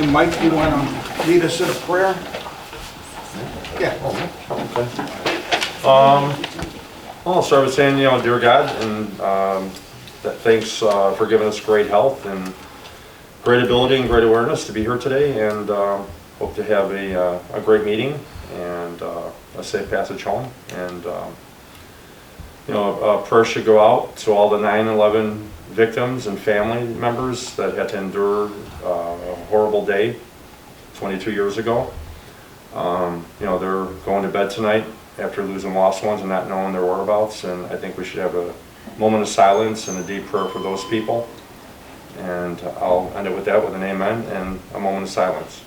And Mike, you want to lead us in a prayer? Yeah. I'll start with saying, dear God, and that thanks for giving us great health and great ability and great awareness to be here today, and hope to have a great meeting and a safe passage home. And a prayer should go out to all the 9/11 victims and family members that had to endure a horrible day 22 years ago. They're going to bed tonight after losing lost ones and not knowing their whereabouts, and I think we should have a moment of silence and a deep prayer for those people. And I'll end it with that, with an amen and a moment of silence.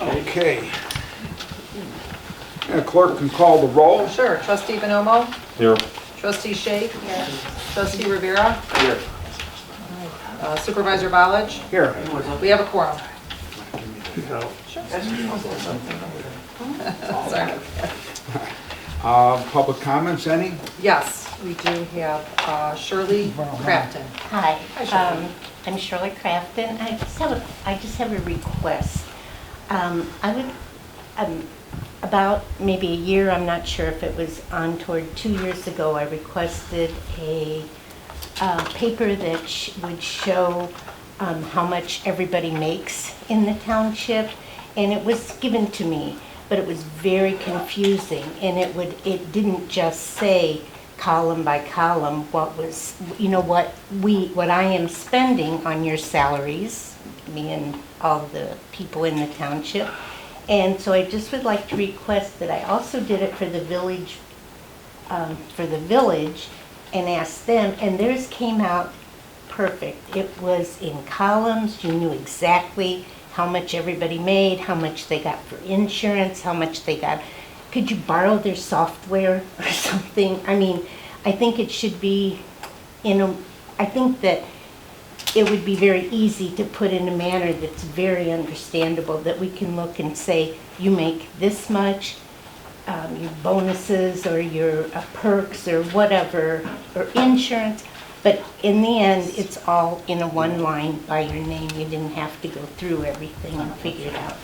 Okay. And clerk can call the roll. Sure. Trustee Bonomo? Here. Trustee Shake? Yes. Trustee Rivera? Here. Supervisor Ballage? Here. We have a quorum. Sorry. Public comments, any? Yes, we do have Shirley Crafton. Hi, Hi, Shirley. I'm Shirley Crafton. I just have a request. About maybe a year, I'm not sure if it was on toward 2 years ago, I requested a paper that would show how much everybody makes in the township, and it was given to me, but it was very confusing, and it didn't just say column by column what I am spending on your salaries, me and all the people in the township. And so I just would like to request that I also did it for the village, and asked them, and theirs came out perfect. It was in columns. You knew exactly how much everybody made, how much they got for insurance, how much they got. Could you borrow their software or something? I mean, I think it should be I think that it would be very easy to put in a manner that's very understandable, that we can look and say, you make this much, your bonuses or your perks or whatever, or insurance, but in the end, it's all in a one line by your name. You didn't have to go through everything and figure it out.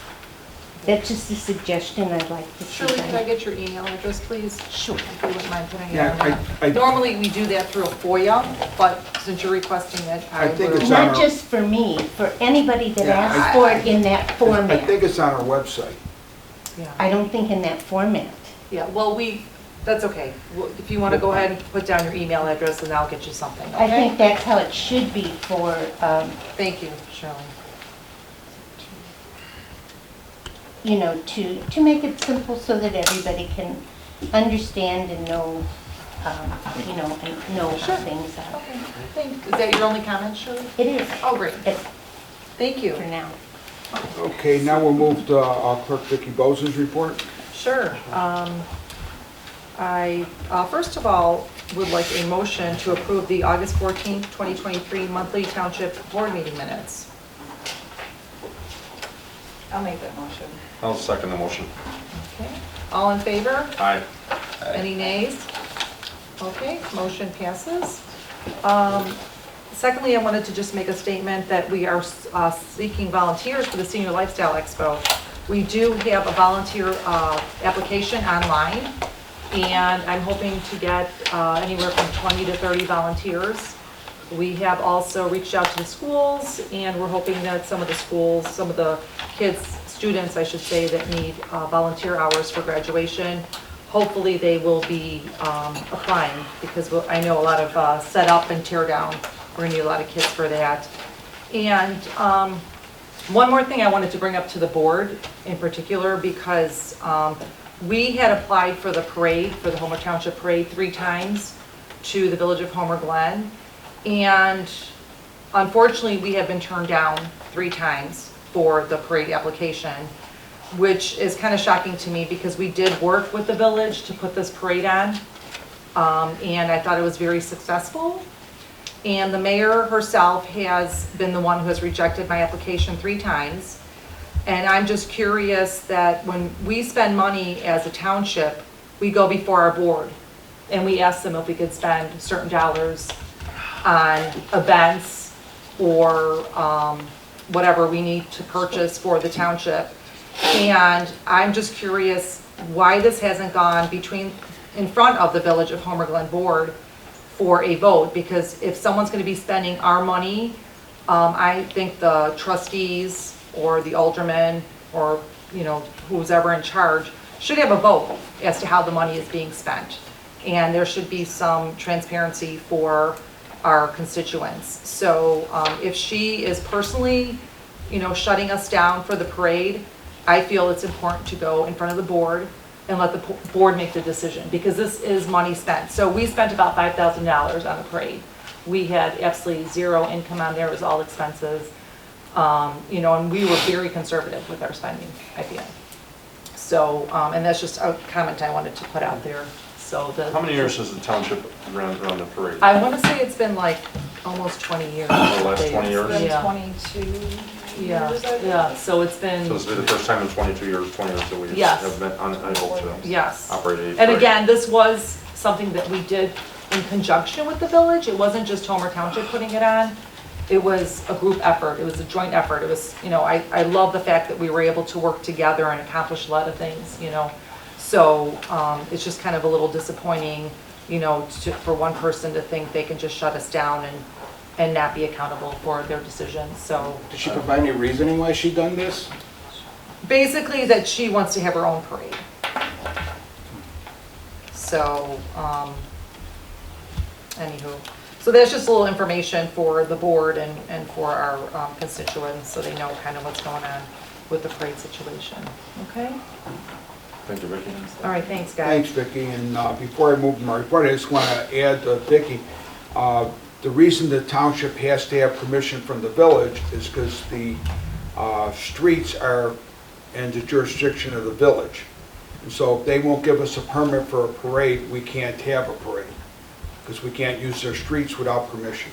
That's just a suggestion I'd like to see. Shirley, can I get your email address, please? Sure. If you wouldn't mind putting it Yeah, on there. Normally, we do that through a FOIA, but since you're requesting it, I think will- it's on Not our- just for me, for anybody that Yeah, asks for it in that I format. think it's on our website. Yeah. I don't think in that format. Yeah, well, that's okay. If you want to go ahead and put down your email address, and I'll get you something, okay? I think that's how it should be for, Thank you, Shirley. to make it simple so that everybody can understand and know, and know Sure. how things are. Okay. Is that your only comment, Shirley? It is. Oh, great. Thank you. For now. Okay, now we'll move to Clerk Vicki Bozen's report. Sure. I, first of all, would like a motion to approve the August 14th, 2023 monthly township board meeting minutes. I'll make that motion. I'll second the motion. Okay. All in favor? Aye. Any nays? Okay, motion passes. Secondly, I wanted to just make a statement that we are seeking volunteers for the Senior Lifestyle Expo. We do have a volunteer application online, and I'm hoping to get anywhere from 20 to 30 volunteers. We have also reached out to the schools, and we're hoping that some of the students, I should say, that need volunteer hours for graduation, hopefully they will be applying, because I know a lot of set up and tear down. We're gonna need a lot of kids for that. And one more thing I wanted to bring up to the board in particular, because we had applied for the parade, for the Homer Township Parade 3 times to the Village of Homer Glen. And unfortunately, we have been turned down 3 times for the parade application, which is kind of shocking to me because we did work with the village to put this parade on. And I thought it was very successful. And the mayor herself has been the one who has rejected my application 3 times. And I'm just curious that when we spend money as a township, we go before our board and we ask them if we could spend certain dollars on events or whatever we need to purchase for the township. And I'm just curious why this hasn't gone in front of the Village of Homer Glen board for a vote, because if someone's gonna be spending our money, I think the trustees or the aldermen or, who's ever in charge should have a vote as to how the money is being spent. And there should be some transparency for our constituents. So if she is personally, shutting us down for the parade, I feel it's important to go in front of the board and let the board make the decision, because this is money spent. So we spent about $5,000 on the parade. We had absolutely zero income on there, it was all expenses. And we were very conservative with our spending, I feel. So, and that's just a comment I wanted to put out there. So How many years has the township run the parade? I want to say it's been like almost 20 years. The last 20 years? Yeah. It's been 22 Yeah, years, I think. yeah, so it's been, So this will be the first time in 22 years, 20 years that we Yes. have been unable to yes. operate a And parade. again, this was something that we did in conjunction with the village. It wasn't just Homer Township putting it on. It was a group effort. It was a joint effort. It was, I love the fact that we were able to work together and accomplish a lot of things, So it's just kind of a little disappointing, for one person to think they can just shut us down and not be accountable for their decisions. So Did she provide any reasoning why she done this? basically that she wants to have her own parade. So, anywho, so that's just a little information for the board and for our constituents, so they know kind of what's going on with the parade situation. Okay? Thank you, Vicki. All right, thanks, guys. Thanks, Vicki, and before I move to my report, I just want to add to Vicki, the reason the township has to have permission from the village is because the streets are in the jurisdiction of the village. And so if they won't give us a permit for a parade, we can't have a parade, because we can't use their streets without permission.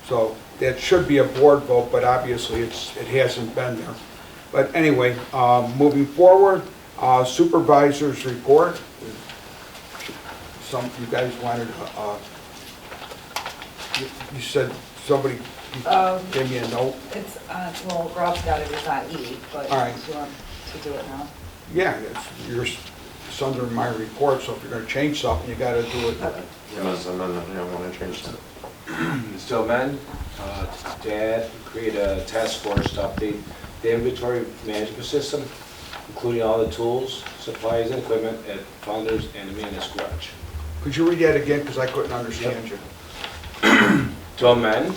So that should be a board vote, but obviously it hasn't been there. But anyway, moving forward, supervisor's report. You guys wanted, you said somebody gave me a note. It's, well, Rob's got it, it's on E, but All right. do you want to do it now? Yeah, it's under my report, so if you're gonna change something, you gotta do it. As amendment, when I changed it. Is to amend, to create a task force to update the inventory management system, including all the tools, supplies, and equipment at Founders and the Manus Garage. Could you read that again, because I couldn't understand you? To amend,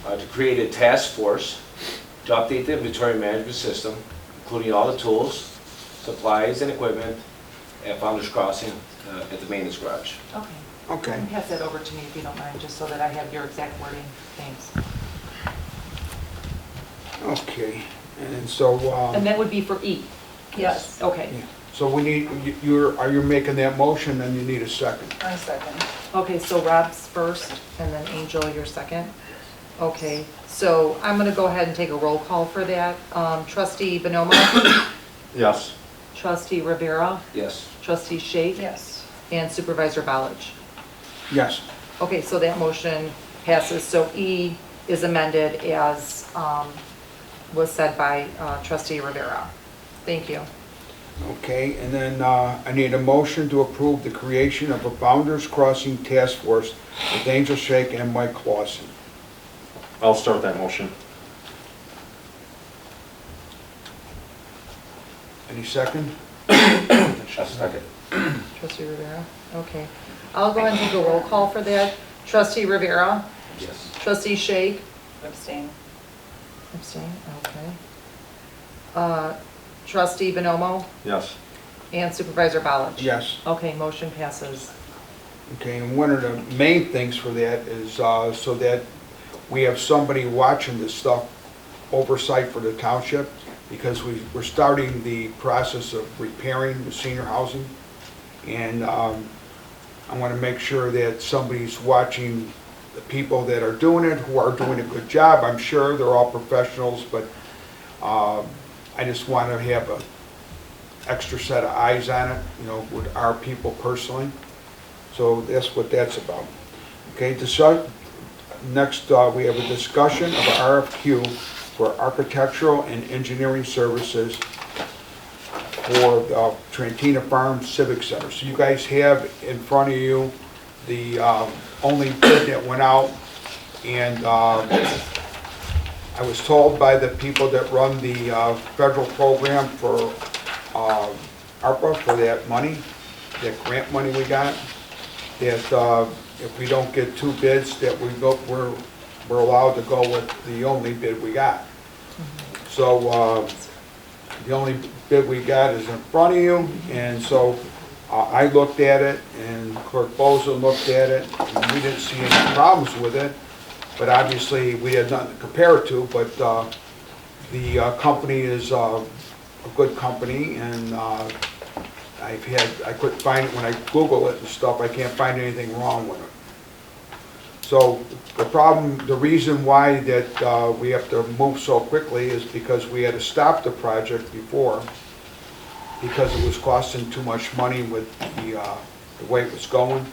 Okay. to create a task force to update the inventory management system, including all the tools, supplies, and equipment at Founders Crossing at the Manus Garage. Okay. Okay. You can pass that over to me if you don't mind, just so that I have your exact wording. Thanks. Okay, and so, And that would be for E? Yes. Okay. yeah. So we need, are you making that motion, then you need a second? A second. Okay, so Rob's first, and then Angel, you're second? Okay, so I'm gonna go ahead and take a roll call for that. Trustee Bonomo? Yes. Trustee Rivera? Yes. Trustee Shake? Yes. And Supervisor Ballich? Yes. Okay, so that motion passes. So E is amended as was said by Trustee Rivera. Thank you. Okay, and then I need a motion to approve the creation of a Founders Crossing Task Force with Angel Shake and Mike Clausen. I'll start that motion. Any second? Second. Trustee Rivera? Okay. I'll go ahead and take a roll call for that. Trustee Rivera? Yes. Trustee Shake? Abstain. Abstain, okay. Trustee Bonomo Yes. and Supervisor Ballich? Yes. Okay, motion passes. Okay, and one of the main things for that is so that we have somebody watching this stuff, oversight for the township, because we're starting the process of repairing the senior housing. And I want to make sure that somebody's watching the people that are doing it, who are doing a good job. I'm sure they're all professionals, but I just want to have a extra set of eyes on it, you know, with our people personally. So that's what that's about. Okay, next, we have a discussion of RFQ for architectural and engineering services for the Trantina Farm Civic Center. So you guys have in front of you the only bid that went out, and I was told by the people that run the federal program for ARPA, for that money, that grant money we got, that if we don't get 2 bids, that we're allowed to go with the only bid we got. So the only bid we got is in front of you, and so I looked at it, and Clerk Boza looked at it, and we didn't see any problems with it, but obviously we had nothing to compare it to, but the company is a good company, and I couldn't find it when I Google it and stuff, I can't find anything wrong with it. So the reason why that we have to move so quickly is because we had to stop the project before, because it was costing too much money with the way it was going,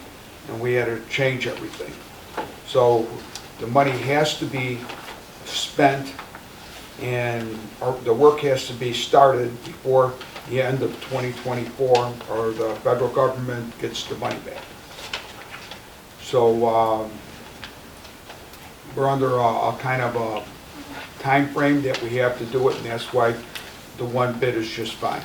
and we had to change everything. So the money has to be spent, and the work has to be started before the end of 2024, or the federal government gets the money back. So we're under a kind of a time frame that we have to do it, and that's why the 1 bid is just fine.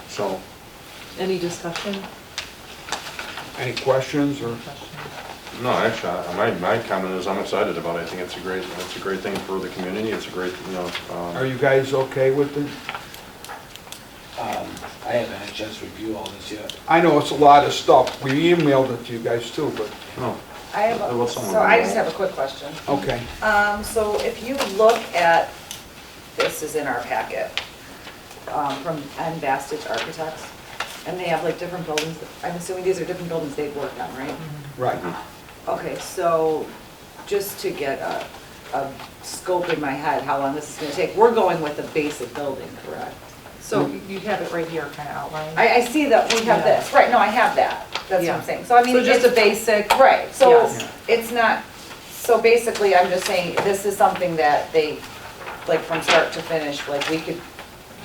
So, Any discussion? Any questions, or? no, actually, my comment is I'm excited about it. I think it's a great thing for the community. It's a great, you know. Are you guys okay with it? I haven't had a chance to review all this yet. I know it's a lot of stuff. We emailed it to you guys too, but, No, I have, There was someone so I there. just have a quick question. okay. So if you look at, this is in our packet, from N. Bastage Architects, and they have like different buildings, I'm assuming these are different buildings they've worked on, right? Right. Okay, so just to get a scope in my head, how long this is gonna take, we're going with the basic building, correct? So you have it right here kind of outlined. I see that we have Yeah. this, right, no, I have that, that's what Yeah. I'm saying, so I mean. So just a it's- basic, Right, so Yes. it's not, so basically, I'm just saying, this is something that they, like, from start to finish, like, we could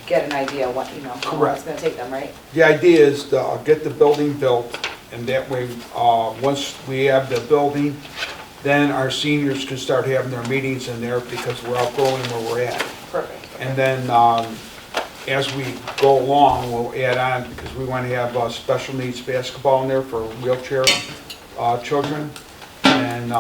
get an idea what, you know, how long Correct. it's gonna take them, right? The idea is to get the building built, and that way, once we have the building, then our seniors can start having their meetings in there, because we're outgrowing where we're at. Perfect. And then, as we go along, we'll add on, because we want to have special needs basketball in there for wheelchair children. And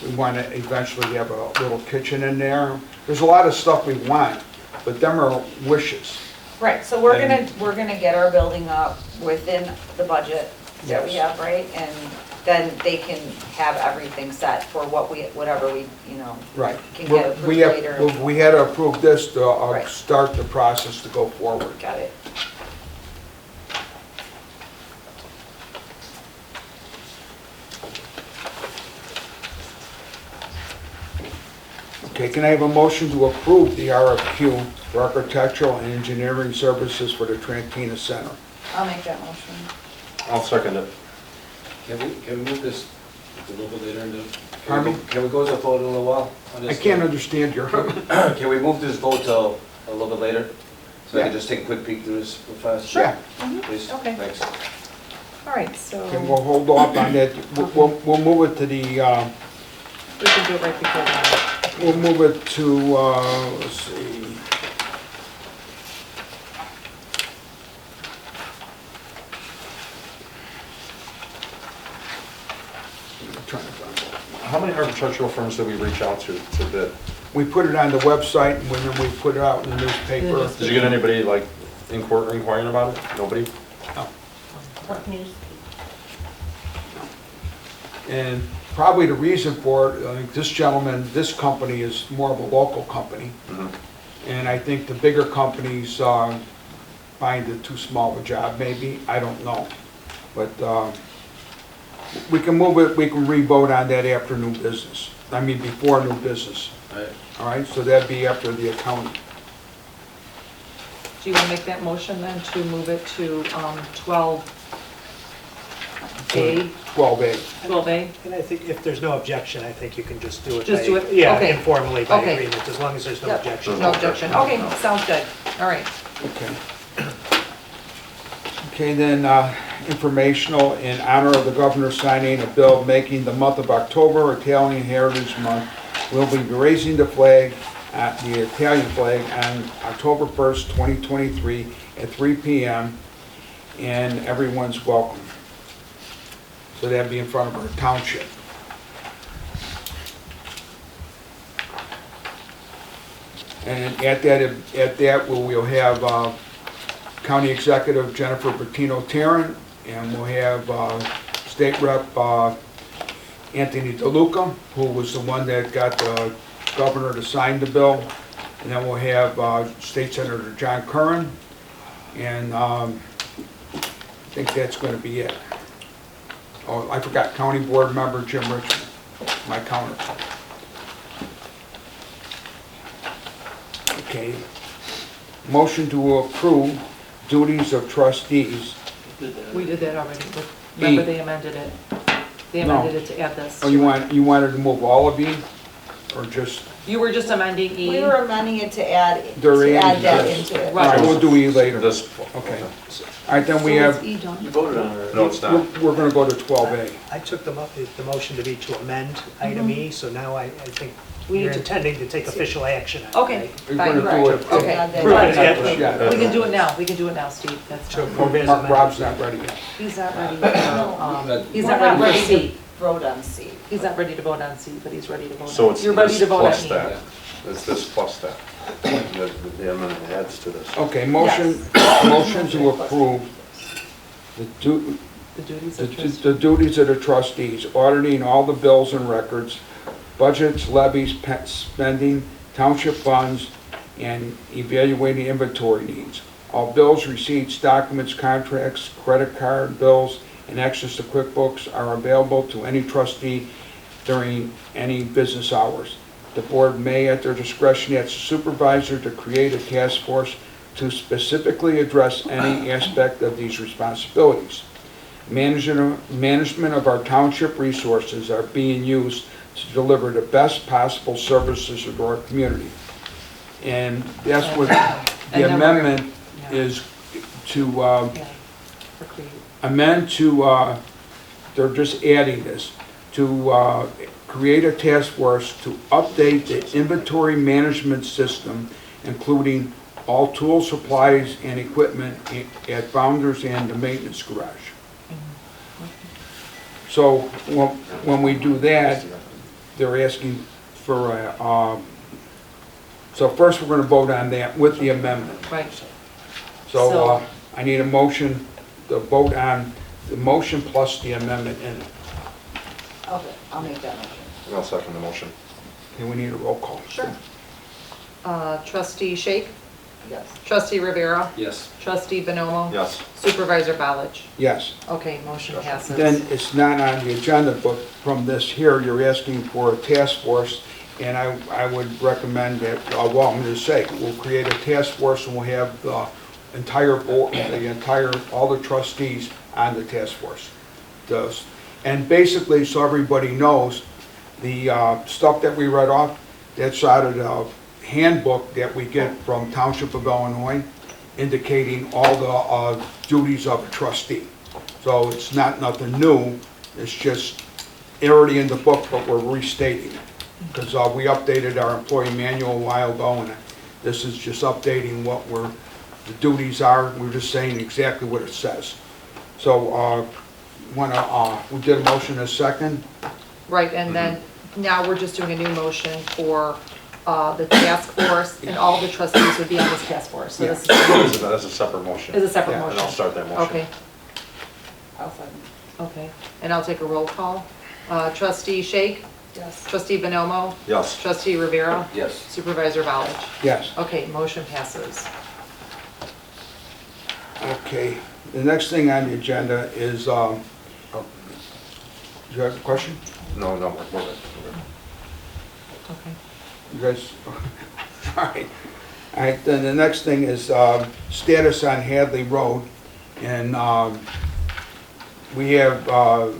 we want to eventually have a little kitchen in there. There's a lot of stuff we want, but them are wishes. Right, so we're And- gonna get our building up within the budget that we Yes. have, right? And then they can have everything set for whatever we, you know, Right. can get approved We have- later. We had to approve this to Right. start the process to go forward. Got it. Okay, can I have a motion to approve the RFQ for architectural and engineering services for the Trantina Center? I'll make that motion. I'll second it. Can we move this a little bit later into? Pardon me? Can we go to the vote in a little while? on I this? can't understand your, Can we move this vote till a little bit later? So I Yeah. can just take a quick peek through this real fast? Sure. Please, Okay. thanks. All right, so. okay, we'll hold off on that. We'll move it to the, we can do it right before that. we'll move it to, let's see. I'm trying to find it. How many architectural firms did we reach out to bid? We put it on the website, and then we put it out in the newspaper. Did you get anybody like inquiring about it? Nobody? What news? And probably the reason for it, I think this gentleman, this company is more of a local company. Mhm. And I think the bigger companies find it too small of a job, maybe, I don't know. But We can move it, we can re-vote on that after new business. I mean, before new business. Right. All right, so that'd be after the accounting. Do you want to make that motion then to move it to 12A? 12A. 12A? And I think if there's no objection, I think you can just do it. Just by- do it? Yeah, Okay. informally by Okay. agreement, as long as there's no Yep. objection. No objection. Okay, sounds good. All right. Okay. Okay, then, informational, in honor of the governor signing a bill making the month of October Italian Heritage Month, we'll be raising the flag, the Italian flag, on October 1st, 2023 at 3 p.m., and everyone's welcome. So that'd be in front of our township. And at that, we'll have County Executive Jennifer Bertino-Tarrant, and we'll have State Rep Anthony DeLuca, who was the one that got the governor to sign the bill. And then we'll have State Senator John Curran, and I think that's going to be it. Oh, I forgot, County Board Member Jim Richmond, my counterpart. Okay. Motion to approve duties of trustees. We did that already. Remember, they amended it. They No. amended it to add this. Oh, you wanted to move all of E, or just, You were just amending E? We were amending it to add They're adding that this. into it. all right, we'll do E later. This. Okay. All right, then we have, So is E done? voted on it. No, it's not. we're gonna go to 12A. I took the motion to be to amend item E, so now I think We you're need to- intending to take official action on it. Okay, right? We're fine. gonna do it. Okay. Add that. Right, Right. yeah. We can do it now. We can do it now, Steve. That's So fine. move as Mark amended. Rob's not ready yet. He's not ready. He's We're not not ready for ready C. to vote on C. He's not ready to vote on C, but he's ready to vote on. So it's You're ready this to vote on plus E. that. It's this plus that. The amendment adds to this. Okay, motion to approve the The duties of trustee. the duties of the trustees, auditing all the bills and records, budgets, levies, spending, township funds, and evaluating inventory needs. All bills, receipts, documents, contracts, credit card bills, and access to QuickBooks are available to any trustee during any business hours. The board may, at their discretion, ask the supervisor to create a task force to specifically address any aspect of these responsibilities. Management of our township resources are being used to deliver the best possible services to our community. And that's what And the then we're- amendment yeah. is to Yeah, for create. amend to, they're just adding this, to create a task force to update the inventory management system, including all tools, supplies, and equipment at Founders and the maintenance garage. So when we do that, they're asking for a, so first we're gonna vote on that with the amendment. Right. So So- I need a motion to vote on the motion plus the amendment in it. Okay, I'll make that motion. I'll second the motion. And we need a roll call. Sure. Trustee Shake, Yes. trustee Rivera, Yes. trustee Bonomo. Yes. Supervisor Ballich. Yes. Okay, motion passes. Then it's not on the agenda, but from this here, you're asking for a task force, and I would recommend that, well, I'm gonna say, we'll create a task force and we'll have the entire board, all the trustees on the task force. And basically, so everybody knows, the stuff that we read off, that's out of the handbook that we get from Township of Illinois, indicating all the duties of a trustee. So it's not nothing new, it's just already in the book, but we're restating it. Because we updated our employee manual a while ago, and this is just updating what the duties are, we're just saying exactly what it says. So, we did a motion a second. Right, and then now we're just doing a new motion for the task force, and all the trustees would be on this task force. So this That's a separate motion. is a separate Yeah, motion. And I'll start that motion. Okay, I'll second. okay. And I'll take a roll call. Trustee Shake, Yes. trustee Bonomo, Yes. trustee Rivera, Yes. supervisor Ballich. Yes. Okay, motion passes. Okay, the next thing on the agenda is You have a question? No, we're good. Okay. You guys, all right. All right, then the next thing is status on Hadley Road. And we have, the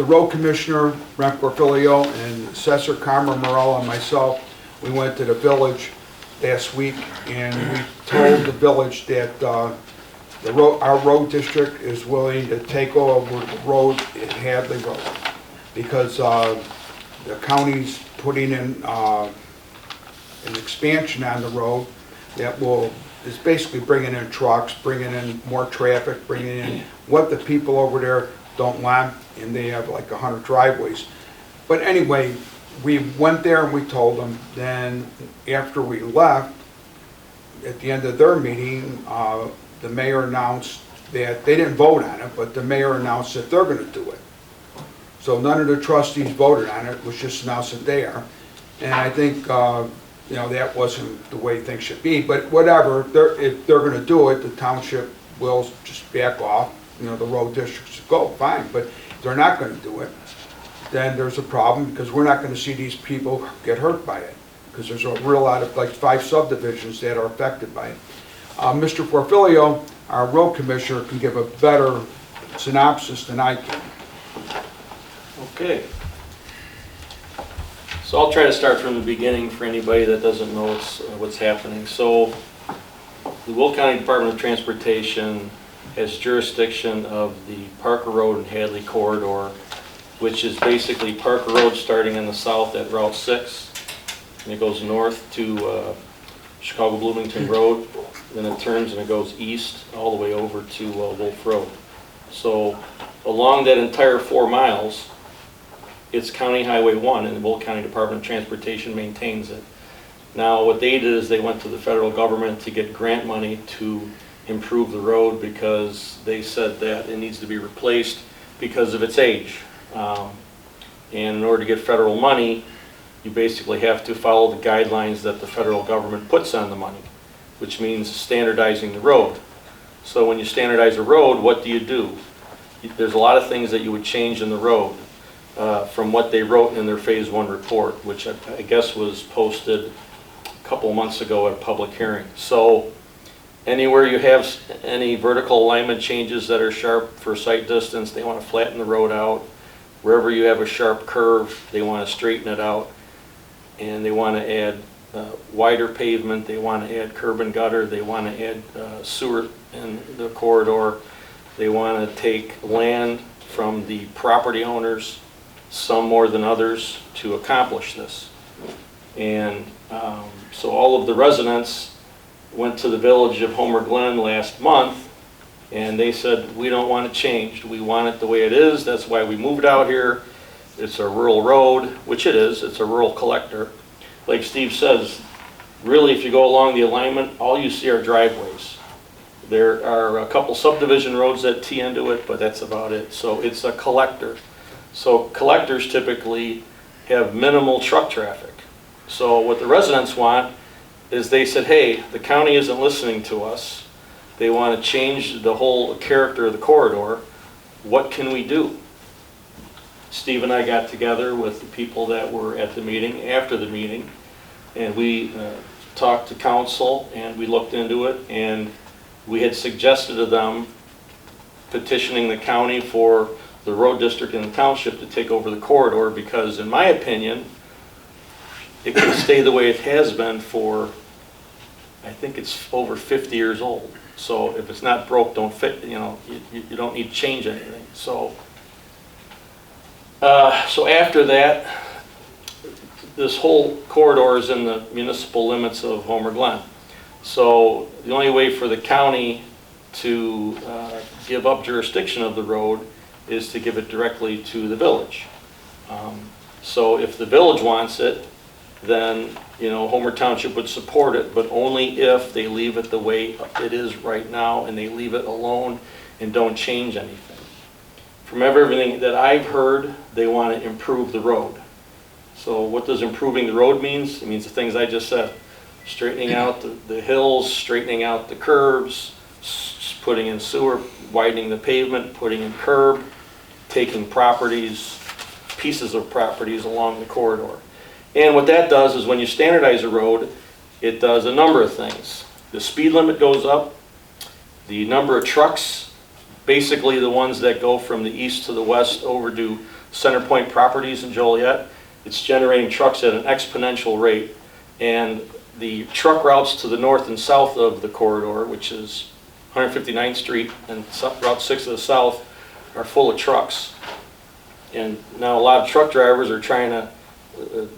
road commissioner, Brent Porfilio, and Assessor Carmen Morella and myself, we went to the village last week, and we told the village that our road district is willing to take over the road at Hadley Road, because the county's putting in an expansion on the road that is basically bringing in trucks, bringing in more traffic, bringing in what the people over there don't want, and they have like 100 driveways. But anyway, we went there and we told them. Then after we left, at the end of their meeting, the mayor announced that, they didn't vote on it, but the mayor announced that they're gonna do it. So none of the trustees voted on it, it was just announced that they are. And I think, you know, that wasn't the way things should be, but whatever, if they're gonna do it, the township will just back off, you know, the road districts go, fine, but if they're not gonna do it, then there's a problem, because we're not gonna see these people get hurt by it, because there's a real lot of, like 5 subdivisions that are affected by it. Mr. Porfilio, our road commissioner, can give a better synopsis than I can. Okay. So I'll try to start from the beginning for anybody that doesn't know what's happening. So the Will County Department of Transportation has jurisdiction of the Parker Road and Hadley corridor, which is basically Parker Road starting in the south at Route 6, and it goes north to Chicago-Bloomington Road, then it turns and it goes east all the way over to Wolf Road. So along that entire 4 miles, it's County Highway 1, and the Will County Department of Transportation maintains it. Now, what they did is they went to the federal government to get grant money to improve the road, because they said that it needs to be replaced because of its age. And in order to get federal money, you basically have to follow the guidelines that the federal government puts on the money, which means standardizing the road. So when you standardize a road, what do? There's a lot of things that you would change in the road from what they wrote in their Phase 1 report, which I guess was posted a couple of months ago at a public hearing. So anywhere you have any vertical alignment changes that are sharp for sight distance, they want to flatten the road out. Wherever you have a sharp curve, they want to straighten it out. And they want to add wider pavement, they want to add curb and gutter, they want to add sewer in the corridor. They want to take land from the property owners, some more than others, to accomplish this. And so all of the residents went to the village of Homer Glen last month, and they said, we don't want it changed. We want it the way it is. That's why we moved out here. It's a rural road, which it is. It's a rural collector. Like Steve says, really, if you go along the alignment, all you see are driveways. There are a couple subdivision roads that tee into it, but that's about it. So it's a collector. So collectors typically have minimal truck traffic. So what the residents want is, they said, hey, the county isn't listening to us. They want to change the whole character of the corridor. What can we do? Steve and I got together with the people that were at the meeting, after the meeting, and we talked to council, and we looked into it, and we had suggested to them petitioning the county for the road district and the township to take over the corridor, because in my opinion, it can stay the way it has been for, I think it's over 50 years old. So if it's not broke, don't fit, you know, you don't need to change anything. So after that, this whole corridor is in the municipal limits of Homer Glen. So the only way for the county to give up jurisdiction of the road is to give it directly to the village. So if the village wants it, then, you know, Homer Township would support it, but only if they leave it the way it is right now, and they leave it alone and don't change anything. From everything that I've heard, they want to improve the road. So what does improving the road means? It means the things I just said. Straightening out the hills, straightening out the curbs, putting in sewer, widening the pavement, putting in curb, taking properties, pieces of properties along the corridor. And what that does is when you standardize a road, it does a number of things. The speed limit goes up, the number of trucks, basically the ones that go from the east to the west over to Center Point Properties in Joliet, it's generating trucks at an exponential rate. And the truck routes to the north and south of the corridor, which is 159th Street and Route 6 to the south, are full of trucks. And now a lot of truck drivers are trying to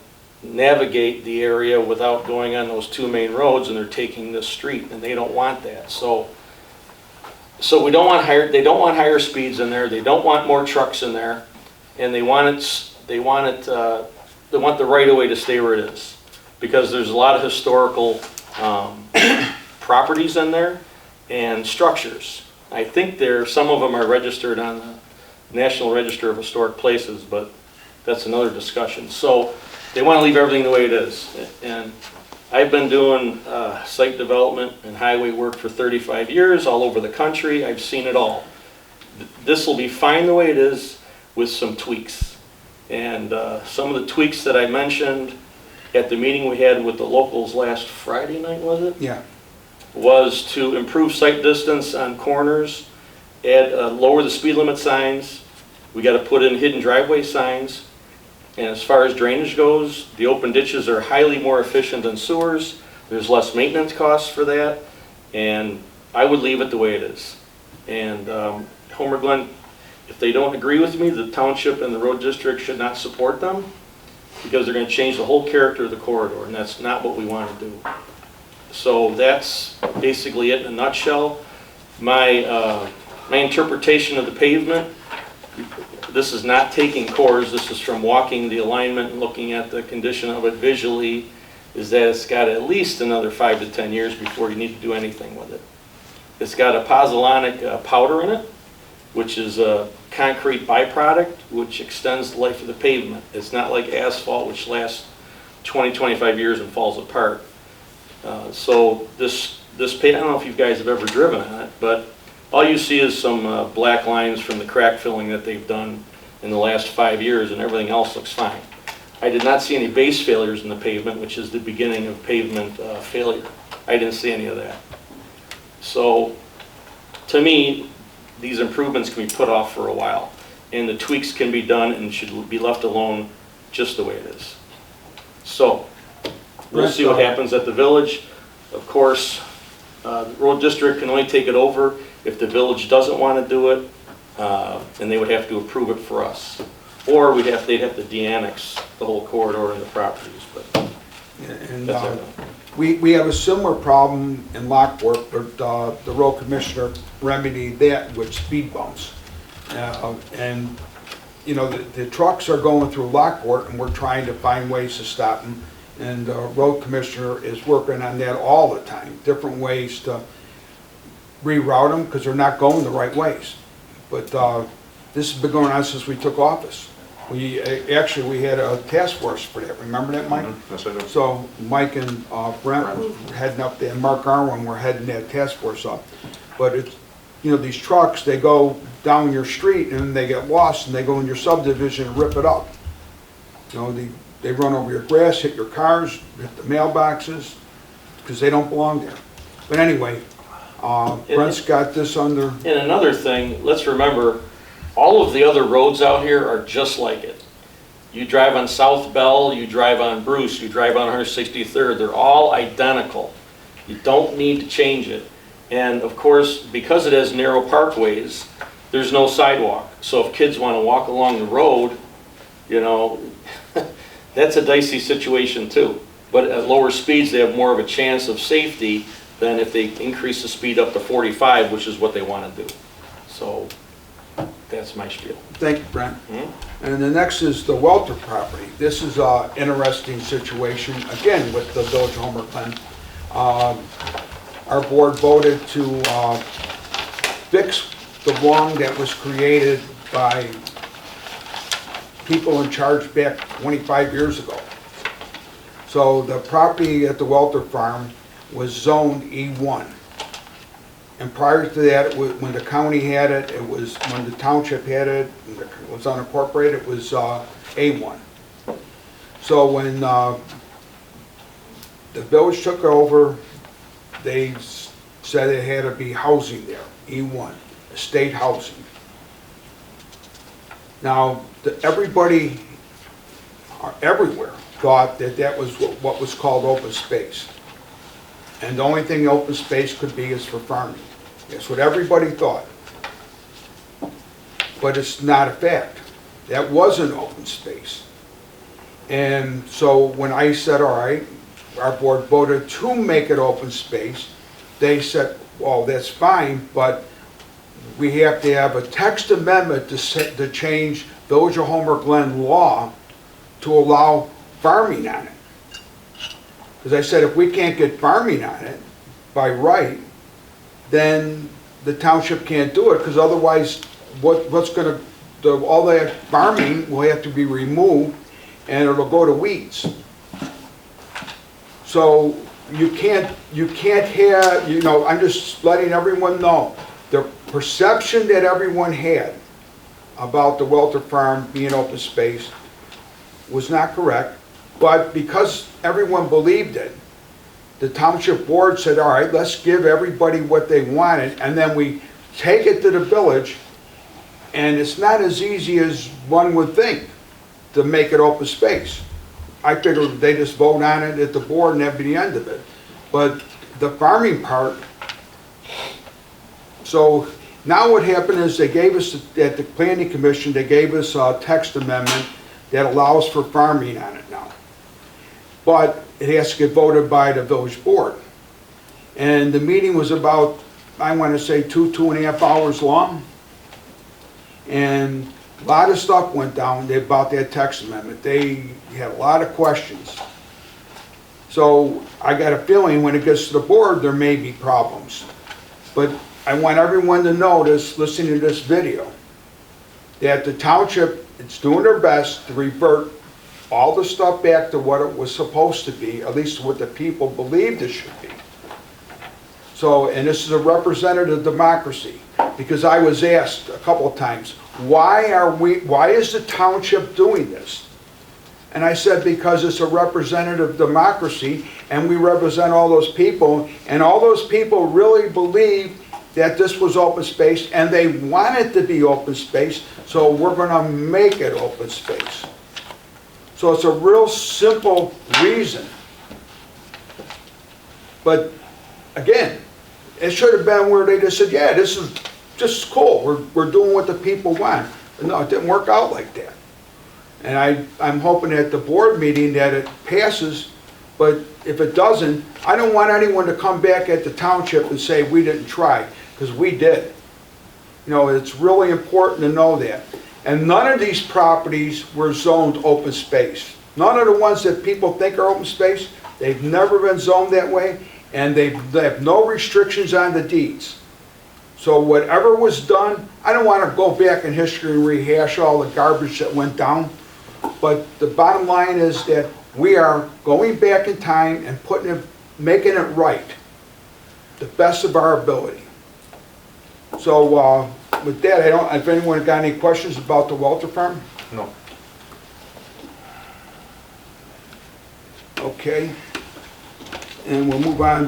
navigate the area without going on those two main roads, and they're taking this street, and they don't want that. So we don't want they don't want higher speeds in there. They don't want more trucks in there, and they want the right of way to stay where it is, because there's a lot of historical properties in there and structures. I think some of them are registered on the National Register of Historic Places, but that's another discussion. So they want to leave everything the way it is. And I've been doing site development and highway work for 35 years all over the country. I've seen it all. This will be fine the way it is with some tweaks. And some of the tweaks that I mentioned at the meeting we had with the locals last Friday night, was it? Yeah. Was to improve sight distance on corners, lower the speed limit signs. We got to put in hidden driveway signs. And as far as drainage goes, the open ditches are highly more efficient than sewers. There's less maintenance costs for that, and I would leave it the way it is. And Homer Glen, if they don't agree with me, the township and the road district should not support them, because they're going to change the whole character of the corridor, and that's not what we want to do. So that's basically it in a nutshell. My interpretation of the pavement, this is not taking cores, this is from walking the alignment and looking at the condition of it visually, is that it's got at least another 5 to 10 years before you need to do anything with it. It's got a pozzolanic powder in it, which is a concrete byproduct, which extends the life of the pavement. It's not like asphalt, which lasts 20, 25 years and falls apart. So this pavement, I don't know if you guys have ever driven on it, but all you see is some black lines from the crack filling that they've done in the last 5 years, and everything else looks fine. I did not see any base failures in the pavement, which is the beginning of pavement failure. I didn't see any of that. So, to me, these improvements can be put off for a while, and the tweaks can be done and should be left alone just the way it is. So, we'll see what happens at the village. Of course, the road district can only take it over if the village doesn't want to do it, and they would have to approve it for us. Or they'd have to de-annex the whole corridor and the properties, but And that's everything. we have a similar problem in Lockport, but the road commissioner remedied that with speed bumps. And, you know, the trucks are going through Lockport, and we're trying to find ways to stop them. And the road commissioner is working on that all the time, different ways to reroute them, because they're not going the right ways. But this has been going on since we took office. We had a task force for that. Remember that, Mike? Yes, I do. So Mike and Brent were heading up there, and Mark Arwen were heading that task force up. But it's, you know, these trucks, they go down your street and they get lost, and they go in your subdivision and rip it up. You know, they run over your grass, hit your cars, hit the mailboxes, because they don't belong there. But anyway, Brent's got this under. And another thing, let's remember, all of the other roads out here are just like it. You drive on South Bell, you drive on Bruce, you drive on 163rd, they're all identical. You don't need to change it. And of course, because it has narrow parkways, there's no sidewalk. So if kids want to walk along the road, you know, that's a dicey situation too. But at lower speeds, they have more of a chance of safety than if they increase the speed up to 45, which is what they want to do. So that's my spiel. Thank you, Brent. And the next is the Welter property. This is an interesting situation, again, with the Village of Homer Glen. Our board voted to fix the wrong that was created by people in charge back 25 years ago. So the property at the Welter farm was zoned E1. And prior to that, when the county had it, it was, when the township had it, it was unincorporated, it was A1. So when the village took over, they said it had to be housing there, E1, estate housing. Now, everybody, everywhere, thought that that was what was called open space. And the only thing open space could be is for farming. That's what everybody thought. But it's not a fact. That wasn't open space. And so when I said, all right, our board voted to make it open space, they said, well, that's fine, but we have to have a text amendment to change Village of Homer Glen law to allow farming on it. Because I said, if we can't get farming on it by right, then the township can't do it, because otherwise, what's going to, all that farming will have to be removed, and it'll go to weeds. So you can't have, you know, I'm just letting everyone know, the perception that everyone had about the Welter Farm being open space was not correct, but because everyone believed it, the township board said, all right, let's give everybody what they wanted, and then we take it to the village, and it's not as easy as one would think to make it open space. I figured they just vote on it at the board and that'd be the end of it. But the farming part, so now what happened is they gave us, at the planning commission, they gave us a text amendment that allows for farming on it now. But it has to get voted by the village board. And the meeting was about, I want to say, 2.5 hours long. And a lot of stuff went down about that text amendment. They had a lot of questions. So I got a feeling when it gets to the board, there may be problems. But I want everyone to notice, listening to this video, that the township is doing their best to revert all the stuff back to what it was supposed to be, at least what the people believed it should be. So, and this is a representative democracy, because I was asked a couple of times, why is the township doing this? And I said, because it's a representative democracy, and we represent all those people, and all those people really believe that this was open space, and they want it to be open space, so we're going to make it open space. So it's a real simple reason. But again, it should have been where they just said, yeah, this is just cool. We're doing what the people want. But no, it didn't work out like that. And I'm hoping at the board meeting that it passes, but if it doesn't, I don't want anyone to come back at the township and say we didn't try, because we did. You know, it's really important to know that. And none of these properties were zoned open space. None of the ones that people think are open space, they've never been zoned that way, and they have no restrictions on the deeds. So whatever was done, I don't want to go back in history and rehash all the garbage that went down, but the bottom line is that we are going back in time and making it right, the best of our ability. So with that, I don't, if anyone got any questions about the Welter Farm? No. Okay. And we'll move on to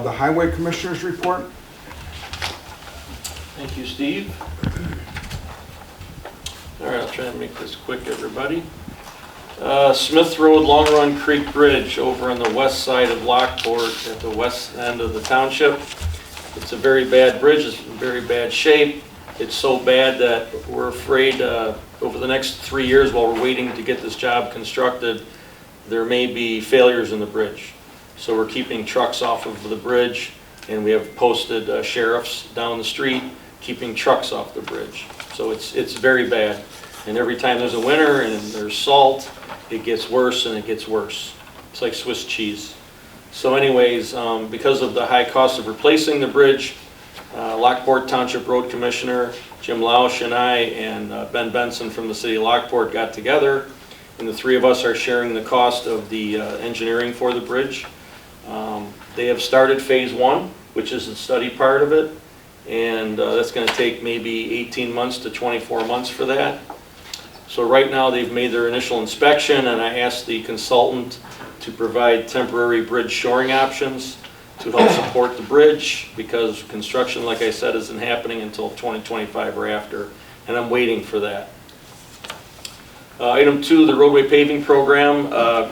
the Highway Commissioner's report. Thank you, Steve. All right, I'll try and make this quick, everybody. Smith Road, Long Run Creek Bridge over on the west side of Lockport at the west end of the township. It's a very bad bridge, it's in very bad shape. It's so bad that we're afraid over the next 3 years while we're waiting to get this job constructed, there may be failures in the bridge. So we're keeping trucks off of the bridge, and we have posted sheriffs down the street keeping trucks off the bridge. So it's very bad. And every time there's a winter and there's salt, it gets worse and it gets worse. It's like Swiss cheese. So anyways, because of the high cost of replacing the bridge, Lockport Township Road Commissioner Jim Lausch and I and Ben Benson from the city of Lockport got together, and the three of us are sharing the cost of the engineering for the bridge. They have started phase 1, which is the study part of it, and that's gonna take maybe 18 months to 24 months for that. So right now, they've made their initial inspection, and I asked the consultant to provide temporary bridge shoring options to help support the bridge, because construction, like I said, isn't happening until 2025 or after, and I'm waiting for that. Item 2, the roadway paving program.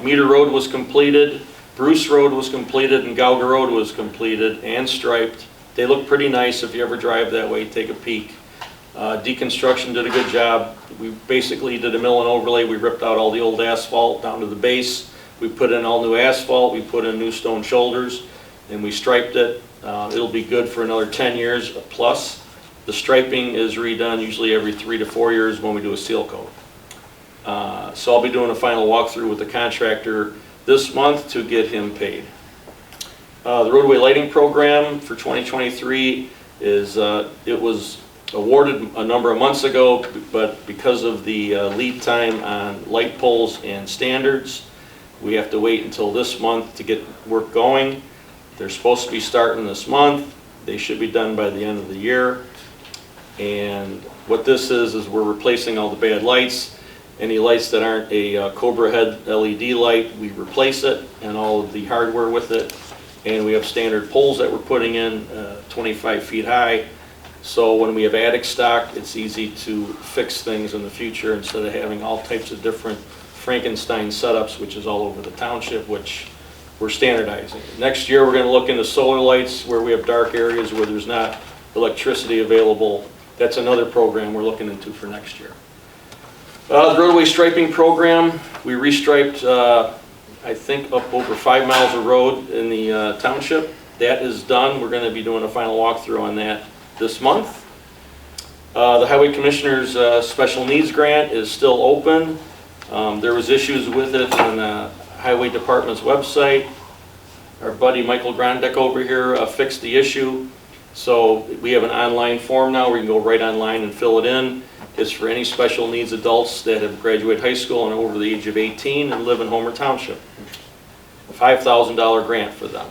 Meter Road was completed, Bruce Road was completed, and Gauger Road was completed and striped. They look pretty nice. If you ever drive that way, take a peek. Deconstruction did a good job. We basically did a mill and overlay. We ripped out all the old asphalt down to the base. We put in all new asphalt. We put in new stone shoulders, and we striped it. It'll be good for another 10 years plus. The striping is redone usually every 3 to 4 years when we do a seal coat. So I'll be doing a final walkthrough with the contractor this month to get him paid. The roadway lighting program for 2023 is, it was awarded a number of months ago, but because of the lead time on light poles and standards, we have to wait until this month to get work going. They're supposed to be starting this month. They should be done by the end of the year. And what this is we're replacing all the bad lights. Any lights that aren't a Cobra head LED light, we replace it, and all of the hardware with it. And we have standard poles that we're putting in, 25 feet high. So when we have attic stock, it's easy to fix things in the future instead of having all types of different Frankenstein setups, which is all over the township, which we're standardizing. Next year, we're going to look into solar lights where we have dark areas where there's not electricity available. That's another program we're looking into for next year. The roadway striping program, we restriped, I think, up over 5 miles of road in the township. That is done. We're going to be doing a final walkthrough on that this month. The Highway Commissioner's Special Needs Grant is still open. There was issues with it on the Highway Department's website. Our buddy Michael Grondek over here fixed the issue. So we have an online form now where you can go right online and fill it in. It's for any special needs adults that have graduated high school and are over the age of 18 and live in Homer Township. A $5,000 grant for them.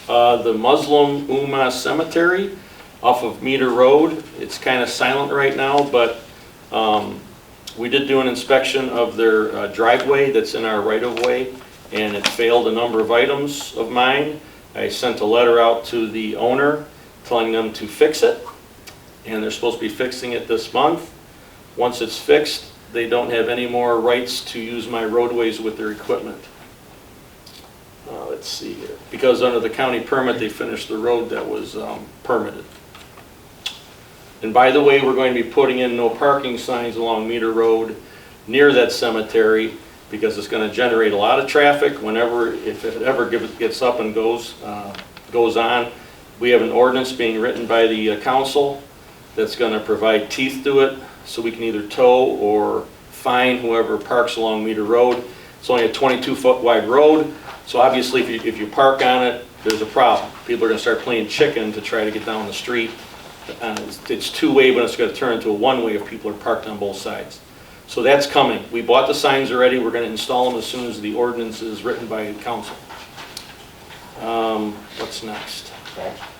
The Muslim Ummah Cemetery off of Meter Road, it's kind of silent right now, but we did do an inspection of their driveway that's in our right-of-way, and it failed a number of items of mine. I sent a letter out to the owner telling them to fix it, and they're supposed to be fixing it this month. Once it's fixed, they don't have any more rights to use my roadways with their equipment. Let's see here. Because under the county permit, they finished the road that was permitted. And by the way, we're going to be putting in no parking signs along Meter Road near that cemetery, because it's going to generate a lot of traffic whenever, if it ever gets up and goes on. We have an ordinance being written by the council that's going to provide teeth to it, so we can either tow or fine whoever parks along Meter Road. It's only a 22-foot wide road, so obviously if you park on it, there's a problem. People are going to start playing chicken to try to get down the street. It's two-way, but it's going to turn into a one-way if people are parked on both sides. So that's coming. We bought the signs already. We're going to install them as soon as the ordinance is written by council. What's next?